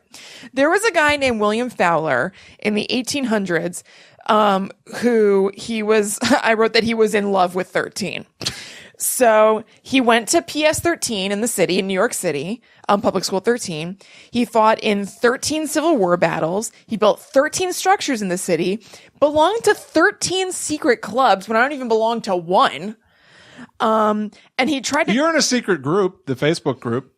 there was a guy named William Fowler in the 1800s, who I wrote that he was in love with 13. So he went to PS 13 in the city, in New York City, Public School 13. He fought in 13 Civil War battles. He built 13 structures in the city, belonged to 13 secret clubs when I don't even belong to one. And he tried to... You're in a secret group, the Facebook group.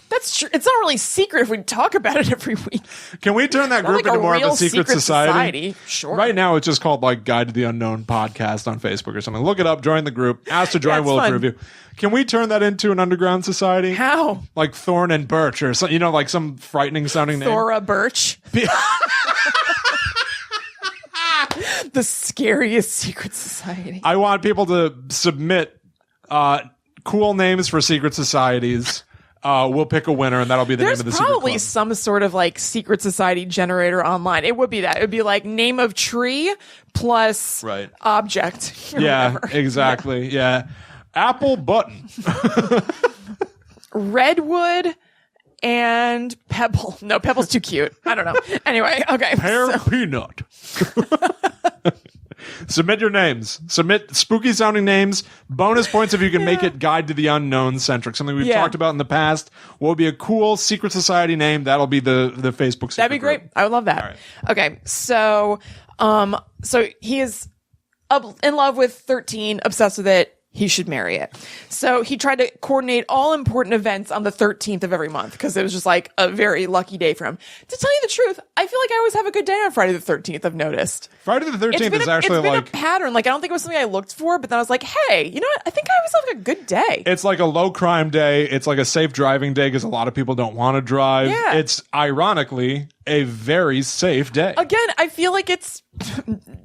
That's true. It's not really secret if we talk about it every week. Can we turn that group like into a more of real a secret society? Sure. Right now, it's just called like Guide to the Unknown podcast on Facebook or something. Look it up, join the group, ask to join, we'll approve you. Can we turn that into an underground society? How? Like Thorn and Birch or something, like some frightening sounding name. Thora Birch. The scariest secret society. I want people to submit cool names for secret societies. We'll pick a winner, and that'll be the name of the secret club. There's probably some sort of like secret society generator online. It would be that. It would be like name of tree plus object. Yeah, whatever. exactly. Yeah. Apple button. Redwood and Pebble. No, Pebble's too cute. I don't know. Anyway, okay. Pear peanut. Submit your names. Submit spooky sounding names. Bonus points if you can make it Guide to the Unknown centric. Something we've talked about in the past. What would be a cool secret society name? That'll be the Facebook secret That'd be great. group. I would love that. Right. Okay. So he is in love with 13, obsessed with it. He should marry it. So he tried to coordinate all important events on the 13th of every month because it was just like a very lucky day for him. To tell you the truth, I feel like I always have a good day on Friday the 13th. I've noticed. Friday the 13th is actually it's been a pattern. Like, I don't think it was something I looked for, but then I was like, hey, you know what? I think I always have a good day. It's like a low crime day. It's like a safe driving day because a lot of people don't want to drive. Yeah. It's ironically a very safe day. Again, I feel like it's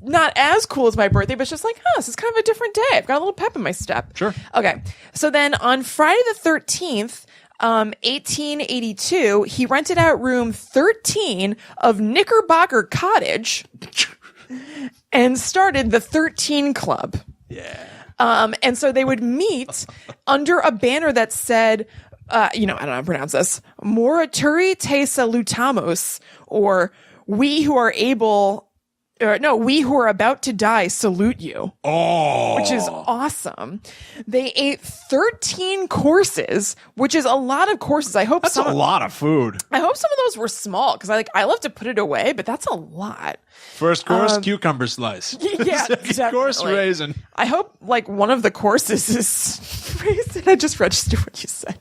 not as cool as my birthday, but it's just like, this is kind of a different day. I've got a little pep in my step. Sure. Okay. So then on Friday the 13th, 1882, he rented out room 13 of Knickerbocker Cottage and started the 13 Club. Yeah. And so they would meet under a banner that said, I don't know how to pronounce this, Morituri te salutamos, or we who are about to die salute you. Oh. Which is awesome. They ate 13 courses, which is a lot of courses. That's a lot of food. I hope some of those were small because I love to put it away, but that's a lot. First course, cucumber slice. Yeah, Second course, raisin. I hope like one of the courses is raisin. I just registered what you said.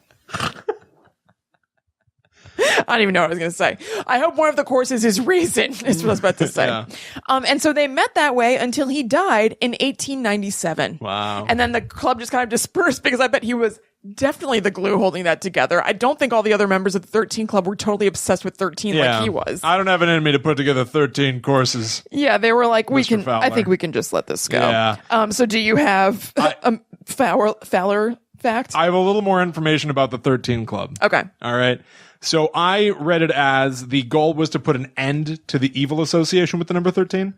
I don't even know what I was going to say. I hope one of the courses is raisin, is what I was about to say. Yeah. And so they met that way until he died in 1897. Wow. And then the club just kind of dispersed because I bet he was definitely the glue holding that together. I don't think all the other members of the 13 Club were totally obsessed with 13 like he was. I don't have it in me to put together 13 courses. Yeah, they were like, Mr. Fowler. I think we can just let this go. Yeah. So do you have a Fowler fact? I have a little more information about the 13 Club. Okay. All right. So I read it as the goal was to put an end to the evil association with the number 13.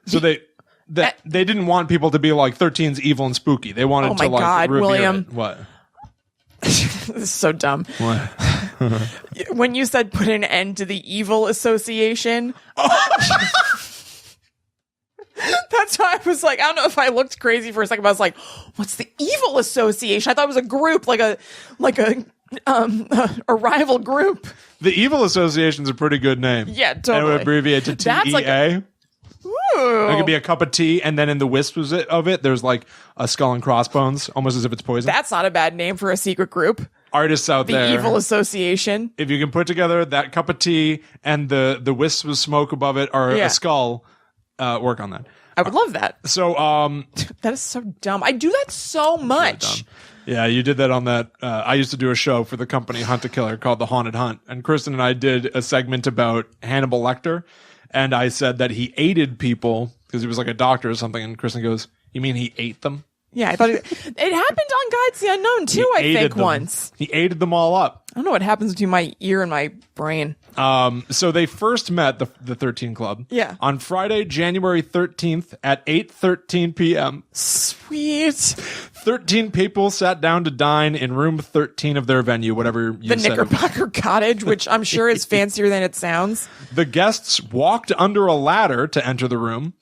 So they didn't want people to be like 13's evil and spooky. They wanted to like God, revere William. it. What? This is so dumb. What? When you said put an end to the evil association, that's why I was like, I don't know if I looked crazy for a second, but I was like, what's the evil association? I thought it was a group, like a rival group. The Evil Association's a pretty good name. Yeah, totally. And it would abbreviate to TEA. That's like It could be a cup of tea, and then in the wisps of it, there's like a skull and crossbones, almost as if it's poison. That's not a bad name for a secret group. Artists out there. The Evil Association. If you can put together that cup of tea and the wisps of smoke above it, or a skull, work on that. I would love that. So, that is so dumb. I do that so much. Yeah, you did that on that. I used to do a show for the company Hunt a Killer called The Haunted Hunt. And Kristen and I did a segment about Hannibal Lecter. And I said that he aided people because he was like a doctor or something. And Kristen goes, "You mean he ate them?" Yeah, I thought it happened on Guides to the Unknown too, I think, once. He aided them all up. I don't know what happens between my ear and my brain. So they first met the 13 Club. Yeah. On Friday, January 13th at 8:13 p.m. Sweet. 13 people sat down to dine in room 13 of their venue, whatever you said. The said. Knickerbocker Cottage, which I'm sure is fancier than it sounds. The guests walked under a ladder to enter the room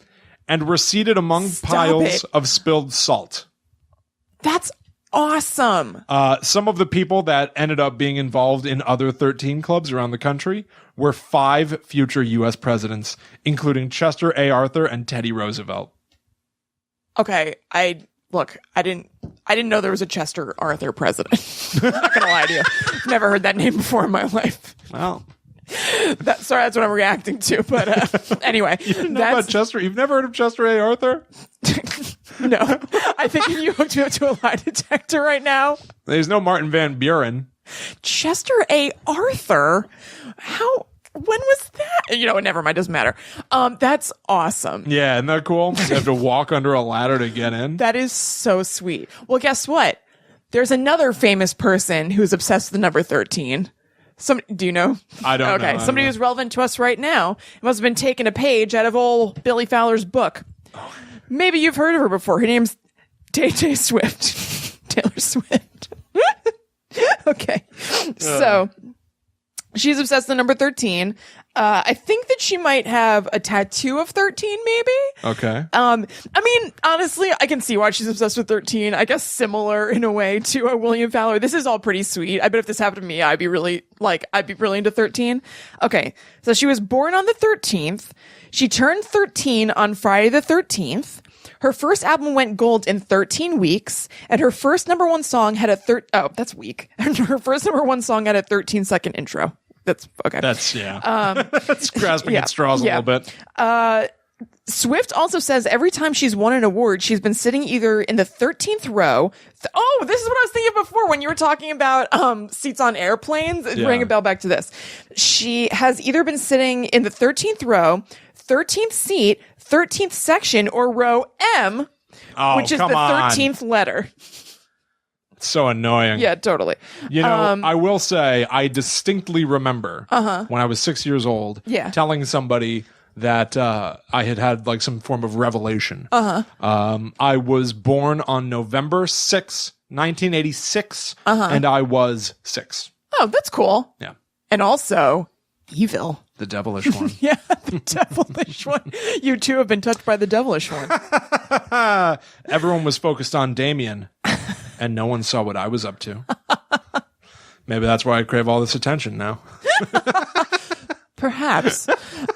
and were seated among piles of spilled salt. That's awesome. Some of the people that ended up being involved in other 13 clubs around the country were 5 future U.S. presidents, including Chester A. Arthur and Teddy Roosevelt. Okay, look, I didn't know there was a Chester Arthur president. I'm not gonna lie to you. Never heard that name before in my life. Well, that's what I'm reacting to. But anyway, you didn't know about Chester. You've never heard of Chester A. Arthur? No. I think if you hooked me up to a lie detector right now. There's no Martin Van Buren. Chester A. Arthur? How? When was that? You know, never mind. Doesn't matter. That's awesome. Yeah, isn't that cool? You have to walk under a ladder to get in. That is so sweet. Well, guess what? There's another famous person who's obsessed with the number 13. Do you know? I don't know. Okay, somebody who's relevant to us right now. It must have been taking a page out of old Billy Fowler's book. Maybe you've heard of her before. Her name's Tay Swift. Taylor Swift. Okay. So she's obsessed with the number 13. I think that she might have a tattoo of 13, maybe. Okay. I mean, honestly, I can see why she's obsessed with 13. I guess similar in a way to William Fowler. This is all pretty sweet. I bet if this happened to me, I'd be really into 13. Okay. So she was born on the 13th. She turned 13 on Friday the 13th. Her first album went gold in 13 weeks, and her first number one song had that's weak. Her first number one song had a 13-second intro. That's okay. That's it's grasping at straws a little bit. Swift also says every time she's won an award, she's been sitting either in the 13th row. This is what I was thinking before when you were talking about seats on airplanes. It rang a bell back to this. She has either been sitting in the 13th row, 13th seat, 13th section, or row M, which is the 13th letter. So annoying. Yeah, totally. You know, I will say I distinctly remember when I was 6 years old telling somebody that I had like some form of revelation. I was born on November 6, 1986, and I was 6. Oh, that's cool. Yeah. And also evil. The devilish one. Yeah, the devilish one. You too have been touched by the devilish one. Everyone was focused on Damien, and no one saw what I was up to. Maybe that's why I crave all this attention now. Perhaps.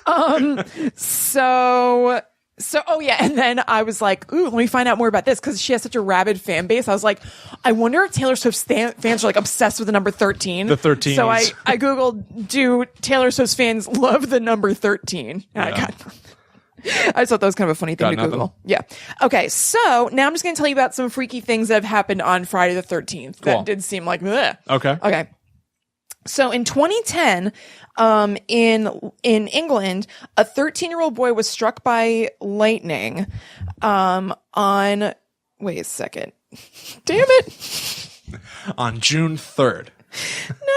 And then I was like, ooh, let me find out more about this, because she has such a rabid fan base. I was like, I wonder if Taylor Swift's fans are like obsessed with the number 13. The 13. So I Googled, do Taylor Swift's fans love the number 13? And I just thought that was kind of a funny thing to Google. Yeah. Okay. So now I'm just going to tell you about some freaky things that have happened on Friday the 13th. Cool. That did seem like, bleh. Okay. So in 2010, in England, a 13-year-old boy was struck by lightning, wait a second. Damn it. On June 3rd.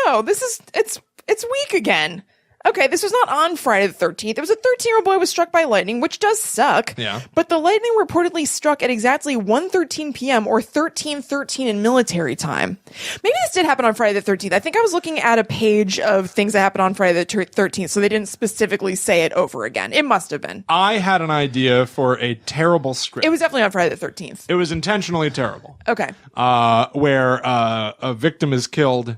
No, it's weak again. Okay, this was not on Friday the 13th. It was a 13-year-old boy was struck by lightning, which does suck. Yeah. But the lightning reportedly struck at exactly 1:13 p.m. or 13:13 in military time. Maybe this did happen on Friday the 13th. I think I was looking at a page of things that happened on Friday the 13th, so they didn't specifically say it over again. It must have been. I had an idea for a terrible script. It was definitely on Friday the 13th. It was intentionally terrible. Okay. Where a victim is killed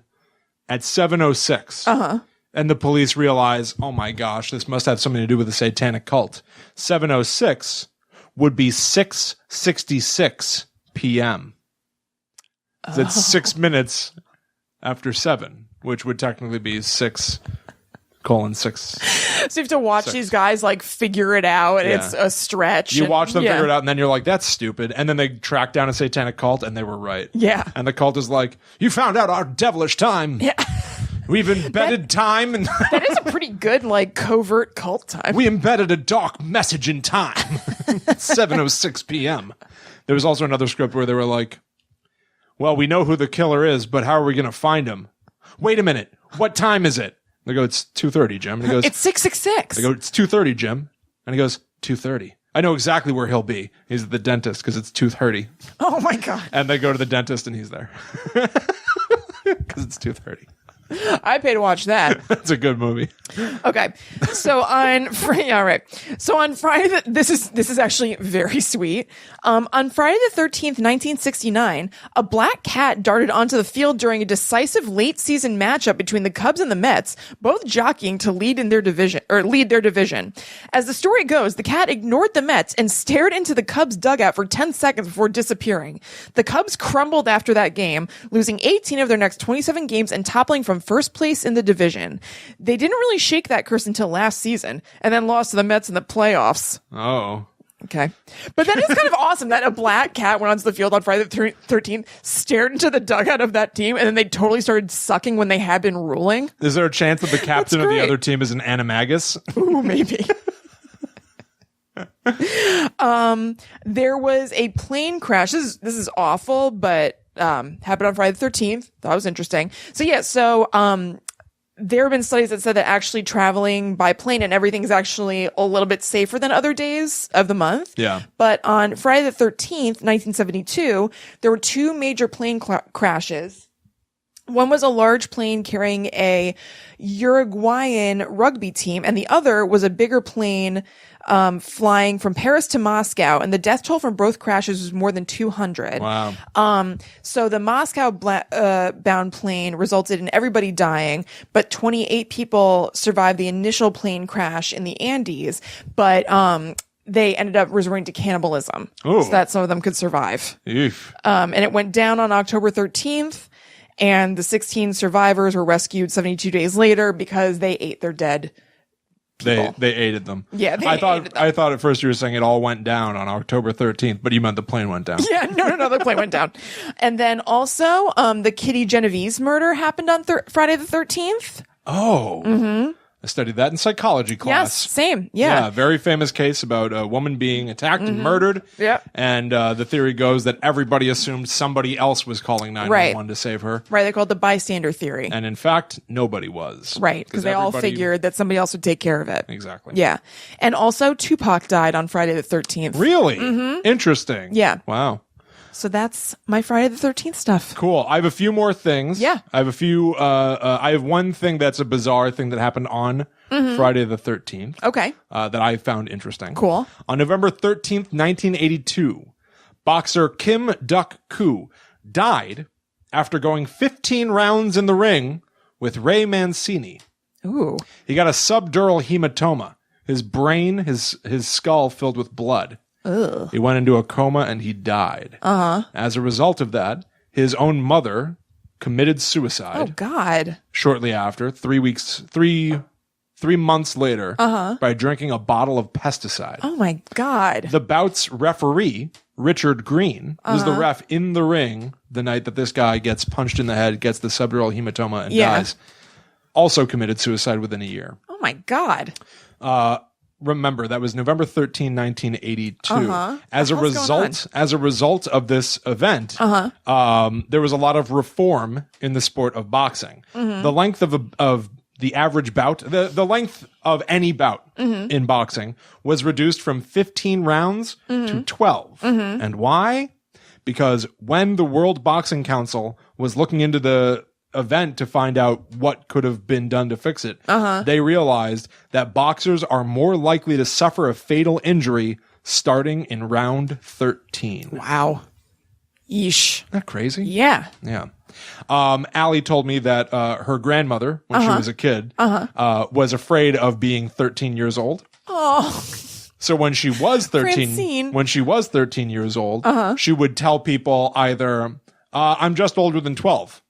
at 7:06. And the police realize, oh my gosh, this must have something to do with the satanic cult. 7:06 would be 6:66 p.m. So it's 6 minutes after 7, which would technically be 6:6. So you have to watch these guys like figure it out, and it's a stretch. You watch them figure it out, and then you're like, that's stupid. And then they track down a satanic cult, and they were right. Yeah. And the cult is like, you found out our devilish time. Yeah. We've embedded time. And that is a pretty good, like, covert cult time. We embedded a dark message in time. 7:06 p.m. There was also another script where they were like, well, we know who the killer is, but how are we going to find him? Wait a minute. What time is it? They go, it's 2:30, Jim. And he goes, it's 6:66. They go, it's 2:30, Jim. And he goes, 2:30. I know exactly where he'll be. He's at the dentist because it's 2:30. Oh, my God. And they go to the dentist and he's there. Because it's 2:30. I pay to watch that. That's a good movie. Okay. So on So on Friday, this is actually very sweet. On Friday the 13th, 1969, a black cat darted onto the field during a decisive late season matchup between the Cubs and the Mets, both jockeying to lead their division. As the story goes, the cat ignored the Mets and stared into the Cubs dugout for 10 seconds before disappearing. The Cubs crumbled after that game, losing 18 of their next 27 games and toppling from first place in the division. They didn't really shake that curse until last season, and then lost to the Mets in the playoffs. Oh. Okay. But that is kind of awesome that a black cat went onto the field on Friday the 13th, stared into the dugout of that team, and then they totally started sucking when they had been ruling. Is there a chance that the captain of the other team is an animagus? Ooh, maybe. There was a plane crash. This is awful, but happened on Friday the 13th. That was interesting. There have been studies that said that actually traveling by plane and everything is actually a little bit safer than other days of the month. Yeah. But on Friday the 13th, 1972, there were two major plane crashes. One was a large plane carrying a Uruguayan rugby team, and the other was a bigger plane flying from Paris to Moscow, and the death toll from both crashes was more than 200. Wow. So the Moscow bound plane resulted in everybody dying, but 28 people survived the initial plane crash in the Andes, but they ended up resorting to cannibalism so that some of them could survive. And it went down on October 13th. And the 16 survivors were rescued 72 days later because they ate their dead people. They aided them. Yeah, I thought at first you were saying it all went down on October 13th, but you meant the plane went down. Yeah, no, the plane went down. And then also, the Kitty Genovese murder happened on Friday the 13th. Oh. Mm-hmm. I studied that in psychology class. Yes, same. Yeah. Very famous case about a woman being attacked and murdered. Yeah. And the theory goes that everybody assumed somebody else was calling 911 to save her. Right. They called the bystander theory. And in fact, nobody was. Right. Because they all figured that somebody else would take care of it. Exactly. Yeah. And also, Tupac died on Friday the 13th. Really? Mm-hmm. Interesting. Yeah. Wow. So that's my Friday the 13th stuff. Cool. I have a few more things. Yeah. I have a few, I have one thing that's a bizarre thing that happened on Friday the 13th. Okay. That I found interesting. Cool. On November 13th, 1982, boxer Kim Duk-koo died after going 15 rounds in the ring with Ray Mancini. Ooh. He got a subdural hematoma. His brain, his skull filled with blood. Ugh. He went into a coma and he died. Uh-huh. As a result of that, his own mother committed suicide. Oh, God. Shortly after, 3 months later, by drinking a bottle of pesticide. Oh, my God. The bout's referee, Richard Green, was the ref in the ring the night that this guy gets punched in the head, gets the subdural hematoma, and dies. Also committed suicide within a year. Oh, my God. Remember, that was November 13, 1982. As a result of this event, there was a lot of reform in the sport of boxing. The length of the average bout, the length of any bout in boxing was reduced from 15 rounds to 12. And why? Because when the World Boxing Council was looking into the event to find out what could have been done to fix it, they realized that boxers are more likely to suffer a fatal injury starting in round 13. Wow. Yeesh. Isn't that crazy? Yeah. Yeah. Allie told me that her grandmother, when she was a kid, was afraid of being 13 years old. Oh. So when she was 13, Francine. when she was 13 years old, she would tell people either, I'm just older than 12.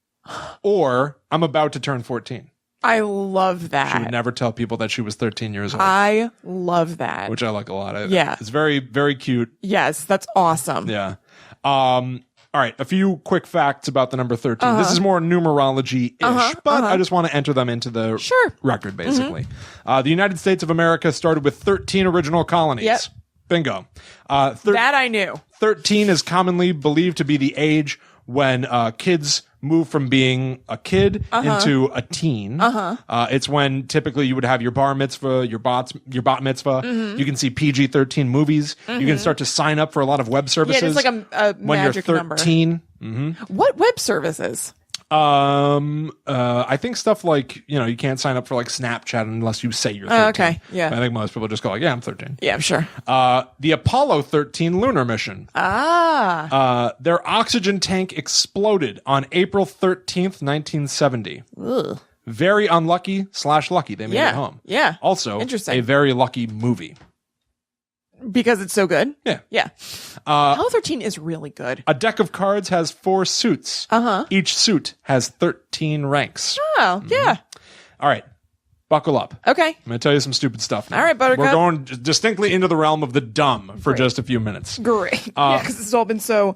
Or I'm about to turn 14. I love that. She would never tell people that she was 13 years old. I love that. Which I like a lot. Yeah. It's very, very cute. Yes, that's awesome. Yeah. All right. A few quick facts about the number 13. This is more numerology-ish, but I just want to enter them into the record, basically. The United States of America started with 13 original colonies. Yep. Bingo. That I knew. 13 is commonly believed to be the age when kids move from being a kid into a teen. It's when typically you would have your bar mitzvah, your bat mitzvah. You can see PG-13 movies. You can start to sign up for a lot of web services. Yeah, it's like a when magic you're 13. number. What web services? I think stuff like, you can't sign up for like Snapchat unless you say you're 13. Okay, yeah. I think most people just go like, yeah, I'm 13. Yeah, I'm sure. The Apollo 13 lunar mission. Their oxygen tank exploded on April 13th, 1970. Ugh. Very unlucky / lucky they made it home. Yeah. Also, interesting. a very lucky movie. Because it's so good? Yeah. Yeah. Apollo 13 is really good. A deck of cards has 4 suits. Each suit has 13 ranks. Oh, yeah. All right. Buckle up. Okay. I'm going to tell you some stupid stuff now. All right, Buttercup. We're going distinctly into the realm of the dumb for just a few minutes. Great. Yeah, because it's all been so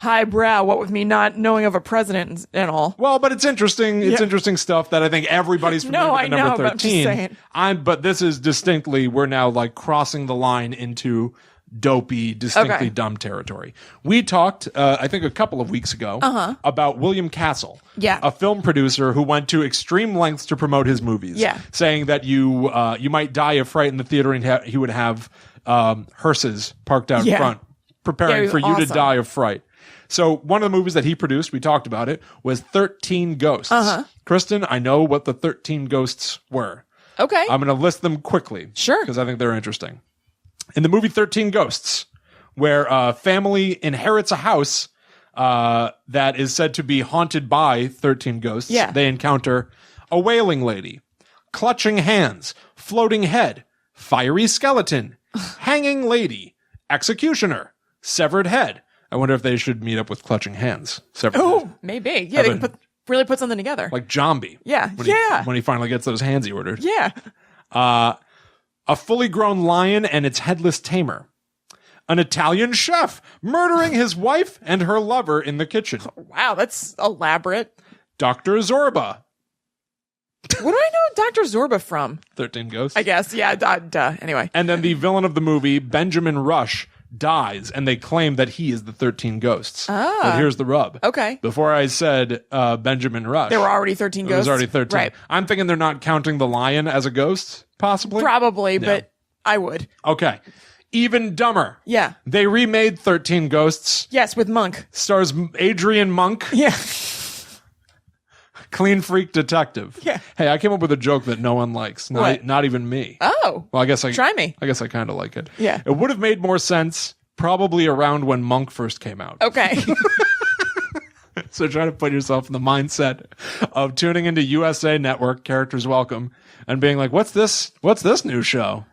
highbrow, what with me not knowing of a president and all. Well, but it's interesting. It's interesting stuff that I think everybody's familiar with the number 13. But I'm just saying. But this is distinctly, we're now like crossing the line into dopey, distinctly dumb territory. We talked, I think a couple of weeks ago, about William Castle, a film producer who went to extreme lengths to promote his movies, saying that you might die of fright in the theater, and he would have hearses parked out front, preparing for you to die of fright. So one of the movies that he produced, we talked about it, was 13 Ghosts. Kristen, I know what the 13 Ghosts were. Okay. I'm going to list them quickly. Sure. Because I think they're interesting. In the movie 13 Ghosts, where a family inherits a house that is said to be haunted by 13 ghosts, they encounter a wailing lady, clutching hands, floating head, fiery skeleton, hanging lady, executioner, severed head. I wonder if they should meet up with clutching hands. Oh, maybe. Yeah, they can really put something together. Like Zombie. Yeah. When he finally gets those hands he ordered. Yeah. A fully grown lion and its headless tamer. An Italian chef murdering his wife and her lover in the kitchen. Wow, that's elaborate. Dr. Zorba. What do I know Dr. Zorba from? 13 Ghosts. I guess, yeah, duh. Anyway. And then the villain of the movie, Benjamin Rush, dies, and they claim that he is the 13 Ghosts. But here's the rub. Okay. Before I said Benjamin Rush. There were already 13 ghosts? There was already 13. Right. I'm thinking they're not counting the lion as a ghost, possibly? Probably, but I would. Okay. Even dumber. Yeah. They remade 13 Ghosts. Yes, with Monk. Stars Adrian Monk. Yeah. Clean freak detective. Yeah. Hey, I came up with a joke that no one likes. Not even me. Oh. Well, Try me. I guess I kind of like it. Yeah. It would have made more sense probably around when Monk first came out. Okay. So try to put yourself in the mindset of tuning into USA Network, Characters Welcome, and being like, what's this new show?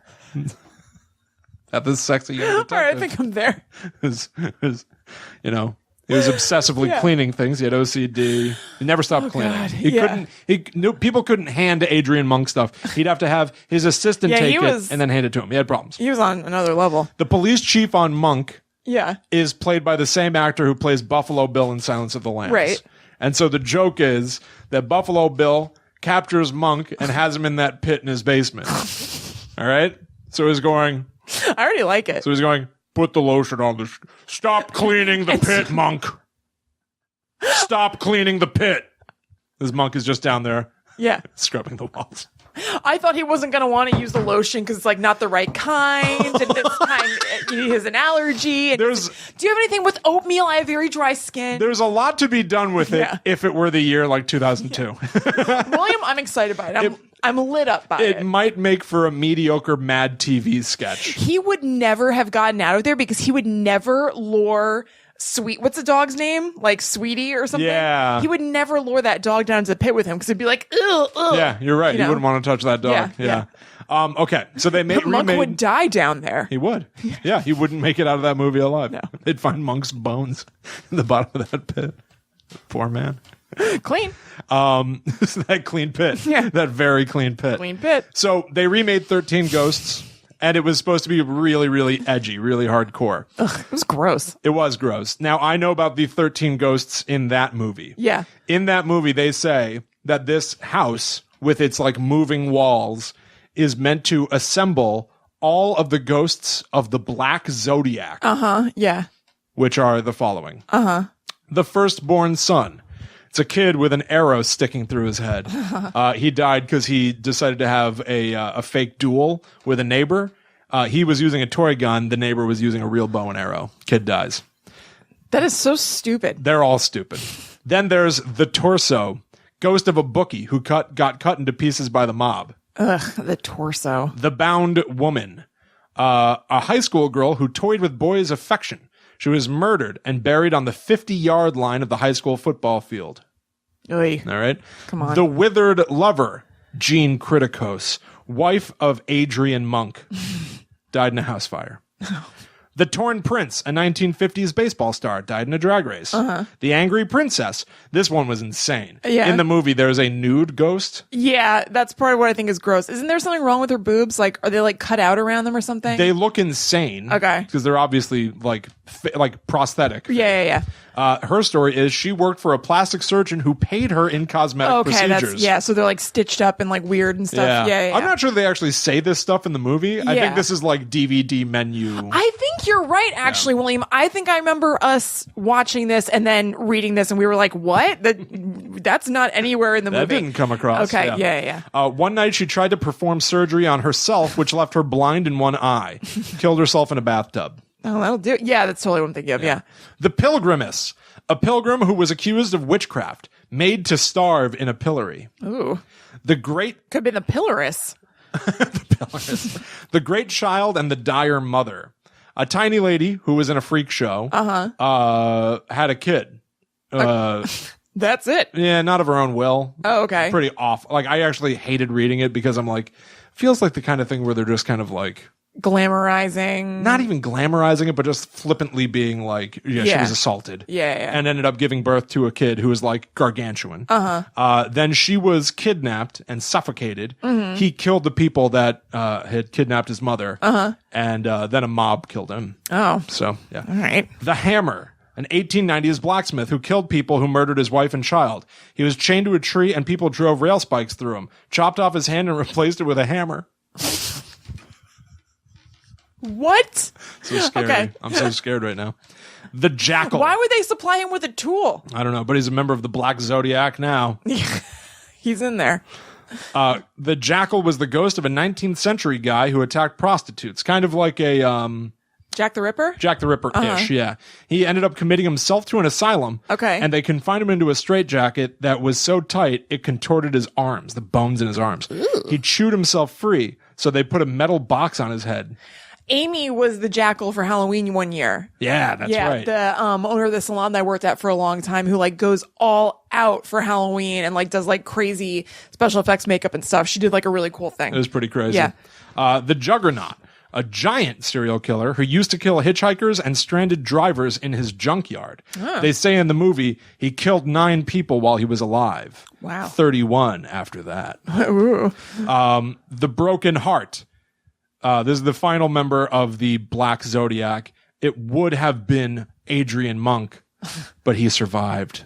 That this sexy young detective. All right, I think I'm there. He was obsessively cleaning things. He had OCD. He never stopped cleaning. God. He couldn't. People couldn't hand Adrian Monk stuff. He'd have to have his assistant take it and then hand it to him. He had problems. He was on another level. The police chief on Monk, is played by the same actor who plays Buffalo Bill in Silence of the Lambs. Right. And so the joke is that Buffalo Bill captures Monk and has him in that pit in his basement. All right. So he's going. I already like it. So he's going. Put the lotion on the... Stop cleaning the pit, Monk. Stop cleaning the pit. This Monk is just down there. Yeah. Scrubbing the walls. I thought he wasn't going to want to use the lotion because it's like not the right kind. And it's he has an allergy. And do you have anything with oatmeal? I have very dry skin. There's a lot to be done with it if it were the year like 2002. Yeah. William, I'm excited by it. I'm lit up by it. It might make for a mediocre Mad TV sketch. He would never have gotten out of there because he would never lure what's the dog's name? Like Sweetie or something? Yeah. He would never lure that dog down to the pit with him because it'd be like, ugh. Yeah, you're right. You wouldn't want to touch that dog. Yeah. Okay, so they made Monk would die down there. He would. Yeah, he wouldn't make it out of that movie alive. No. They'd find Monk's bones in the bottom of that pit. Poor man. Clean. That clean pit. Yeah. That very clean pit. Clean pit. So they remade 13 Ghosts, and it was supposed to be really, really edgy, really hardcore. Ugh, it was gross. It was gross. Now, I know about the 13 Ghosts in that movie. Yeah. In that movie, they say that this house, with its like moving walls, is meant to assemble all of the ghosts of the Black Zodiac. Yeah. Which are the following. The firstborn son. It's a kid with an arrow sticking through his head. He died because he decided to have a fake duel with a neighbor. He was using a toy gun. The neighbor was using a real bow and arrow. Kid dies. That is so stupid. They're all stupid. Then there's the torso, ghost of a bookie who got cut into pieces by the mob. Ugh, the torso. The bound woman, a high school girl who toyed with boys' affection. She was murdered and buried on the 50-yard line of the high school football field. Oy. All right. Come on. The withered lover, Jean Criticos, wife of Adrian Monk, died in a house fire. The Torn Prince, a 1950s baseball star, died in a drag race. The Angry Princess. This one was insane. Yeah. In the movie, there's a nude ghost. Yeah, that's part of what I think is gross. Isn't there something wrong with her boobs? Like, are they like cut out around them or something? They look insane. Okay. Because they're obviously like prosthetic. Yeah. Her story is she worked for a plastic surgeon who paid her in cosmetic procedures. So they're like stitched up and like weird and stuff. Yeah. I'm not sure they actually say this stuff in the movie. I think this is like DVD menu. I think you're right, actually, William. I think I remember us watching this and then reading this and we were like, what? That's not anywhere in the movie. That didn't come across. Okay, yeah. One night she tried to perform surgery on herself, which left her blind in one eye. Killed herself in a bathtub. Oh, that'll do it. Yeah, that's totally what I'm thinking of. Yeah. The Pilgrimess, a pilgrim who was accused of witchcraft, made to starve in a pillory. Ooh. The Great... Could have been the Pillaress. The Great Child and the Dire Mother. A tiny lady who was in a freak show had a kid. That's it. Yeah, not of her own will. Oh, okay. Pretty off. Like, I actually hated reading it because I'm like, feels like the kind of thing where they're just kind of like... glamorizing. Not even glamorizing it, but just flippantly being like, she was assaulted. Yeah. And ended up giving birth to a kid who was like gargantuan. Then she was kidnapped and suffocated. He killed the people that had kidnapped his mother. And then a mob killed him. Oh. So, yeah. All right. The Hammer, an 1890s blacksmith who killed people who murdered his wife and child. He was chained to a tree and people drove rail spikes through him, chopped off his hand and replaced it with a hammer. What? So scary. Okay. I'm so scared right now. The Jackal. Why would they supply him with a tool? I don't know, but he's a member of the Black Zodiac now. He's in there. The Jackal was the ghost of a 19th century guy who attacked prostitutes. Kind of like a... Jack the Ripper? Jack the Ripper-ish, yeah. He ended up committing himself to an asylum. Okay. And they confined him into a straitjacket that was so tight, it contorted his arms, the bones in his arms. Ooh. He chewed himself free, so they put a metal box on his head. Amy was the jackal for Halloween one year. Yeah, that's right. The owner of the salon that I worked at for a long time who like goes all out for Halloween and like does like crazy special effects makeup and stuff. She did like a really cool thing. It was pretty crazy. Yeah. The Juggernaut, a giant serial killer who used to kill hitchhikers and stranded drivers in his junkyard. They say in the movie he killed 9 people while he was alive. Wow. 31 after that. Ooh. The Broken Heart. This is the final member of the Black Zodiac. It would have been Adrian Monk, but he survived.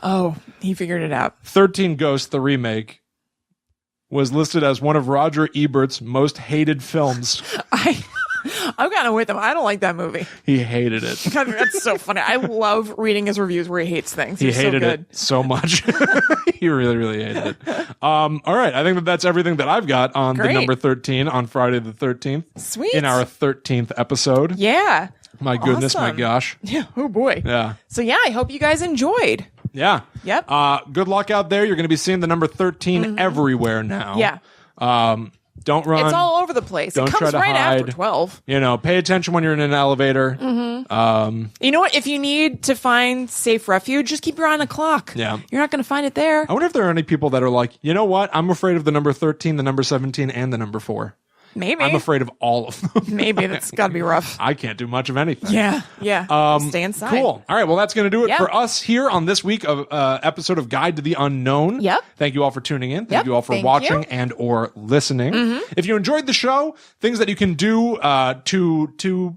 Oh, he figured it out. 13 Ghosts, the remake, was listed as one of Roger Ebert's most hated films. I'm kind of with him. I don't like that movie. He hated it. That's so funny. I love reading his reviews where he hates things. He hated it so much. He really, really hated it. All right. I think that's everything that I've got on the number 13 on Friday the 13th. Sweet. In our 13th episode. Yeah. My goodness, awesome. my gosh. Yeah. Oh, boy. Yeah. So, yeah, I hope you guys enjoyed. Yeah. Yep. Good luck out there. You're going to be seeing the number 13 everywhere now. Yeah. Don't run. It's all over the place. Don't It comes try to right hide. after 12. Pay attention when you're in an elevator. You know what? If you need to find safe refuge, just keep your eye on the clock. Yeah. You're not going to find it there. I wonder if there are any people that are like, you know what? I'm afraid of the number 13, the number 17, and the number 4. Maybe. I'm afraid of all of them. Maybe. That's got to be rough. I can't do much of anything. Yeah. Stay inside. Cool. All right. Well, that's going to do it Yep. for us here on this week of episode of Guide to the Unknown. Yep. Thank you all for tuning in. Thank Yep. you all for Thank watching you. and or listening. If you enjoyed the show, things that you can do to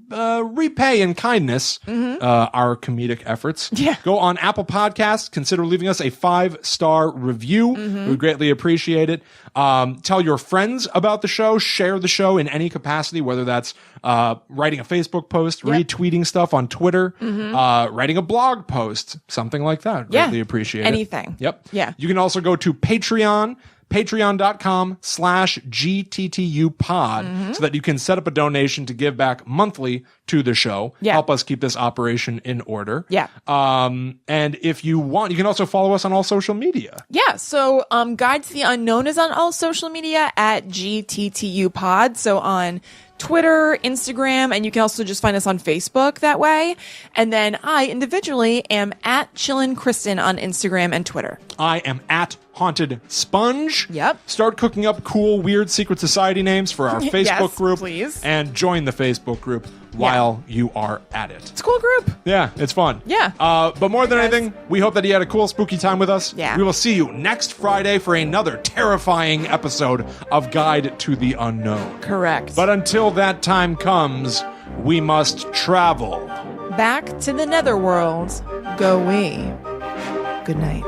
repay in kindness our comedic efforts. Yeah. Go on Apple Podcasts. Consider leaving us a 5-star review. We would greatly appreciate it. Tell your friends about the show. Share the show in any capacity, whether that's writing a Facebook post, retweeting stuff on Twitter, writing a blog post, something like that. Yeah. Greatly appreciate it. Anything. Yep. Yeah. You can also go to Patreon. patreon.com/GTTUpod so that you can set up a donation to give back monthly to the show. Yeah. Help us keep this operation in order. Yeah. And if you want, you can also follow us on all social media. Yeah. So, Guide to the Unknown is on all social media at GTTUpod. So on Twitter, Instagram, and you can also just find us on Facebook that way. And then I individually am at Chillin' Kristen on Instagram and Twitter. I am at Haunted Sponge. Yep. Start cooking up cool, weird secret society names for our Facebook Yes, group. please. And join the Facebook group while you are at it. It's a cool group. Yeah, it's fun. Yeah. But more than Hey, guys. anything, we hope that you had a cool, spooky time with us. Yeah. We will see you next Friday for another terrifying episode of Guide to the Unknown. Correct. But until that time comes, we must travel. Back to the netherworld go we. Good night.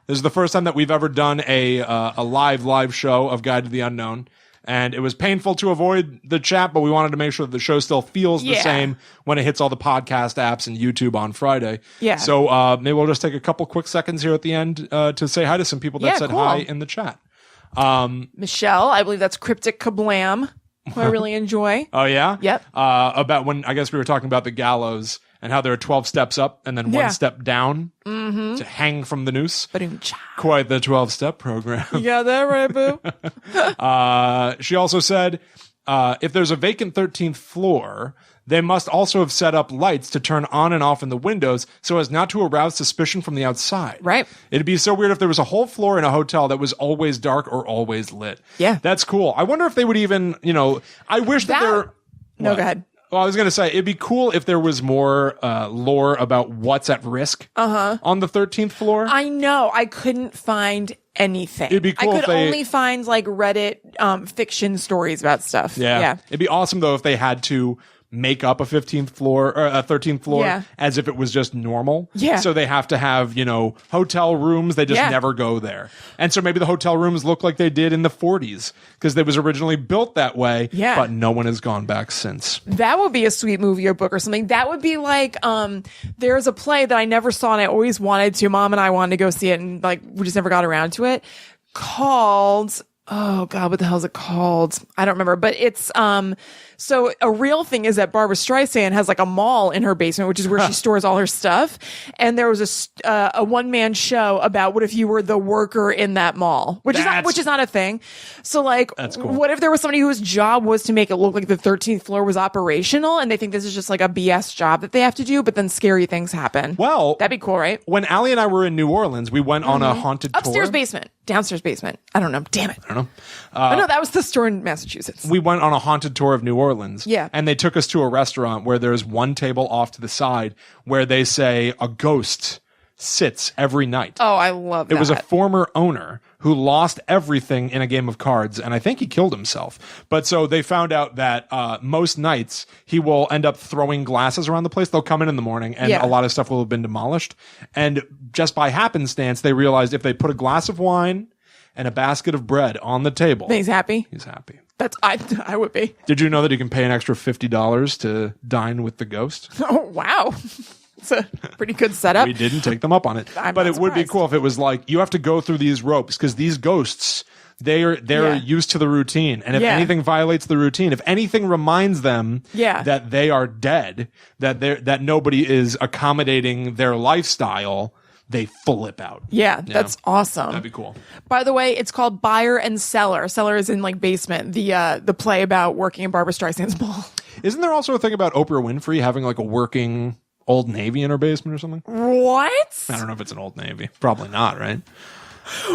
This is the first time that we've ever done a live show of Guide to the Unknown. And it was painful to avoid the chat, but we wanted to make sure that the show still feels the same when it hits all the podcast apps and YouTube on Friday. Yeah. So maybe we'll just take a couple quick seconds here at the end to say hi to some people that said cool. hi in the chat. Michelle, I believe that's Cryptic Kablam, who I really enjoy. Oh, yeah? Yep. About when, I guess we were talking about the gallows and how there are 12 steps up and then one step down to hang from the noose. Ba-doom-cha. Quite the 12-step program. You got that right, boo? She also said, if there's a vacant 13th floor, they must also have set up lights to turn on and off in the windows so as not to arouse suspicion from the outside. Right. It'd be so weird if there was a whole floor in a hotel that was always dark or always lit. Yeah. That's cool. I wonder if they would even, I wish that there... No, What? go ahead. Well, I was going to say, it'd be cool if there was more lore about what's at risk on the 13th floor. I know. I couldn't find anything. It'd be cool I if could they- only find like Reddit fiction stories about stuff. Yeah. It'd be awesome, though, if they had to make up a 15th floor or a 13th floor as if it was just normal. Yeah. So they have to have, hotel rooms. They just never go there. And so maybe the hotel rooms look like they did in the 40s because they was originally built that way. Yeah. But no one has gone back since. That would be a sweet movie or book or something. That would be like, there's a play that I never saw and I always wanted to. Mom and I wanted to go see it and like, we just never got around to it. Called, oh God, what the hell is it called? I don't remember, but it's, so a real thing is that Barbara Streisand has like a mall in her basement, which is where she stores all her stuff. And there was a one-man show about what if you were the worker in that mall, which is not a thing. So like, That's cool. What if there was somebody whose job was to make it look like the 13th floor was operational and they think this is just like a BS job that they have to do, but then scary things happen. Well, That'd be cool, right? when Allie and I were in New Orleans, we went on a haunted Upstairs tour. basement, downstairs basement. I don't know. Damn it. I don't know. Oh no, that was the store in Massachusetts. We went on a haunted tour of New Orleans. Yeah. And they took us to a restaurant where there's one table off to the side where they say a ghost sits every night. Oh, I love that. It was a former owner who lost everything in a game of cards, and I think he killed himself. But so they found out that most nights he will end up throwing glasses around the place. They'll come in the morning, and a lot of stuff will have been demolished. And just by happenstance, they realized if they put a glass of wine and a basket of bread on the table, He's happy. he's happy. I would be. Did you know that you can pay an extra $50 to dine with the ghost? Oh wow. It's a pretty good setup. We didn't take them up on it. I'm But not it would be surprised. cool if it was like, you have to go through these ropes because these ghosts, they're used to the routine. And if anything violates the routine, if anything reminds them that they are dead, that nobody is accommodating their lifestyle, they flip out. Yeah, that's awesome. That'd be cool. By the way, it's called Buyer and Seller. Seller is in like basement. The play about working in Barbara Streisand's mall. Isn't there also a thing about Oprah Winfrey having like a working Old Navy in her basement or something? What? I don't know if it's an Old Navy. Probably not, right?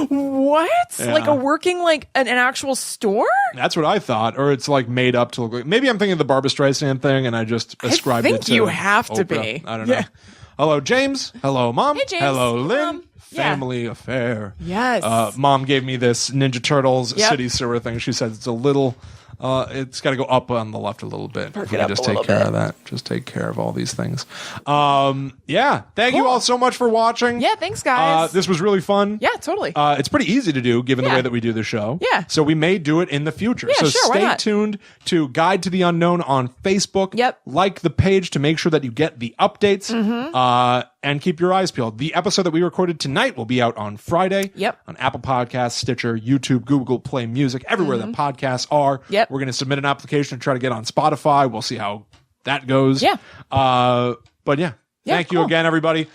What? Yeah. Like a working like an actual store? That's what I thought. Or it's like made up to look like. Maybe I'm thinking of the Barbara Streisand thing and I just ascribed think it to you have to Oprah. be. I don't know. Hello, James. Hello, Mom. Hey, James. Hello, Lynn. Mom. Family affair. Yes. Mom gave me this Ninja Turtles Yep. city sewer thing. She said it's a little It's got to go up on the left a little bit. Perk If we it can up just a take little care bit. of that. Just take care of all these things. Yeah. Thank you Cool. all so much for watching. Yeah, thanks, guys. This was really fun. Yeah, totally. It's pretty easy to do given the Yeah. way that we do the show. Yeah. So we may do it in the future. Yeah, so sure, why stay not? tuned to Guide to the Unknown on Facebook. Yep. Like the page to make sure that you get the updates. Mm-hmm. And keep your eyes peeled. The episode that we recorded tonight will be out on Friday. Yep. On Apple Podcasts, Stitcher, YouTube, Google Play Music, everywhere that podcasts are. Yep. We're going to submit an application to try to get on Spotify. We'll see how that goes. Yeah. But yeah. Yeah, Thank you cool. again, everybody.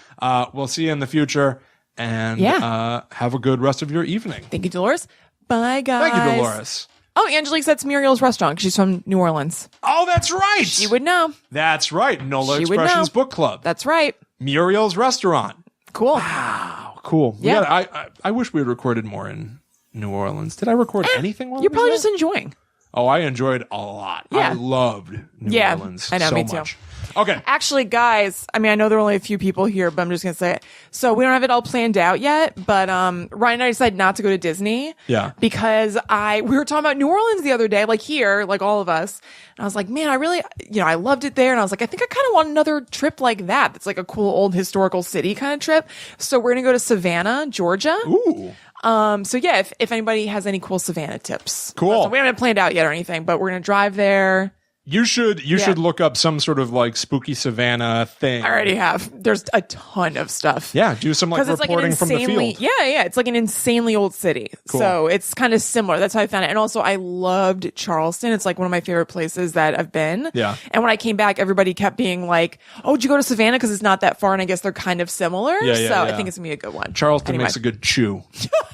We'll see you in the future. And have a good rest of your evening. Thank you, Dolores. Bye, guys. Thank you, Dolores. Oh, Angelique said it's Muriel's restaurant 'cause she's from New Orleans. Oh, that's right. She would know. That's right. NOLA She would Expressions know. Book Club. That's right. Muriel's Restaurant. Cool. Wow, cool. Yeah. I wish we had recorded more in New Orleans. Did I record anything while You're we probably were just there? enjoying. Oh, I enjoyed a lot. Yeah. I loved New Yeah, Orleans I know, so me too. much. Okay. Actually, guys, I mean, I know there are only a few people here, but I'm just going to say it. So we don't have it all planned out yet, but Ryan and I decided not to go to Disney. Yeah. Because we were talking about New Orleans the other day, like here, like all of us. And I was like, man, I really, I loved it there. And I was like, I think I kind of want another trip like that. That's like a cool old historical city kind of trip. So we're going to go to Savannah, Georgia. Ooh. So yeah, if anybody has any cool Savannah tips. Cool. So we haven't planned out yet or anything, but we're going to drive there. You should look up some sort of like spooky Savannah thing. I already have. There's a ton of stuff. Yeah, do some like Because it's reporting like an from the insanely, field. yeah, it's like an insanely old city. Cool. So it's kind of similar. That's how I found it. And also I loved Charleston. It's like one of my favorite places that I've been. Yeah. And when I came back, everybody kept being like, oh, did you go to Savannah? Because it's not that far. And I guess they're kind of similar. Yeah, so yeah, I yeah. think it's going to be a good one. Charleston Anyway. makes a good chew.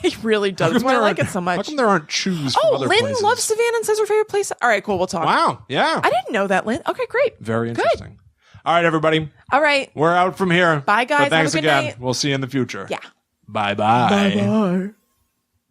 It really does. That's why I like it so How much. come there aren't chews from Oh, other Lynn places? loves Savannah and says her favorite place. All right, cool. We'll talk. Wow. Yeah. I didn't know that, Lynn. Okay, great. Very Good. interesting. All right, everybody. All right. We're out from here. Bye, guys. But thanks Have a good again. night. We'll see you in the future. Yeah. Bye-bye. Bye.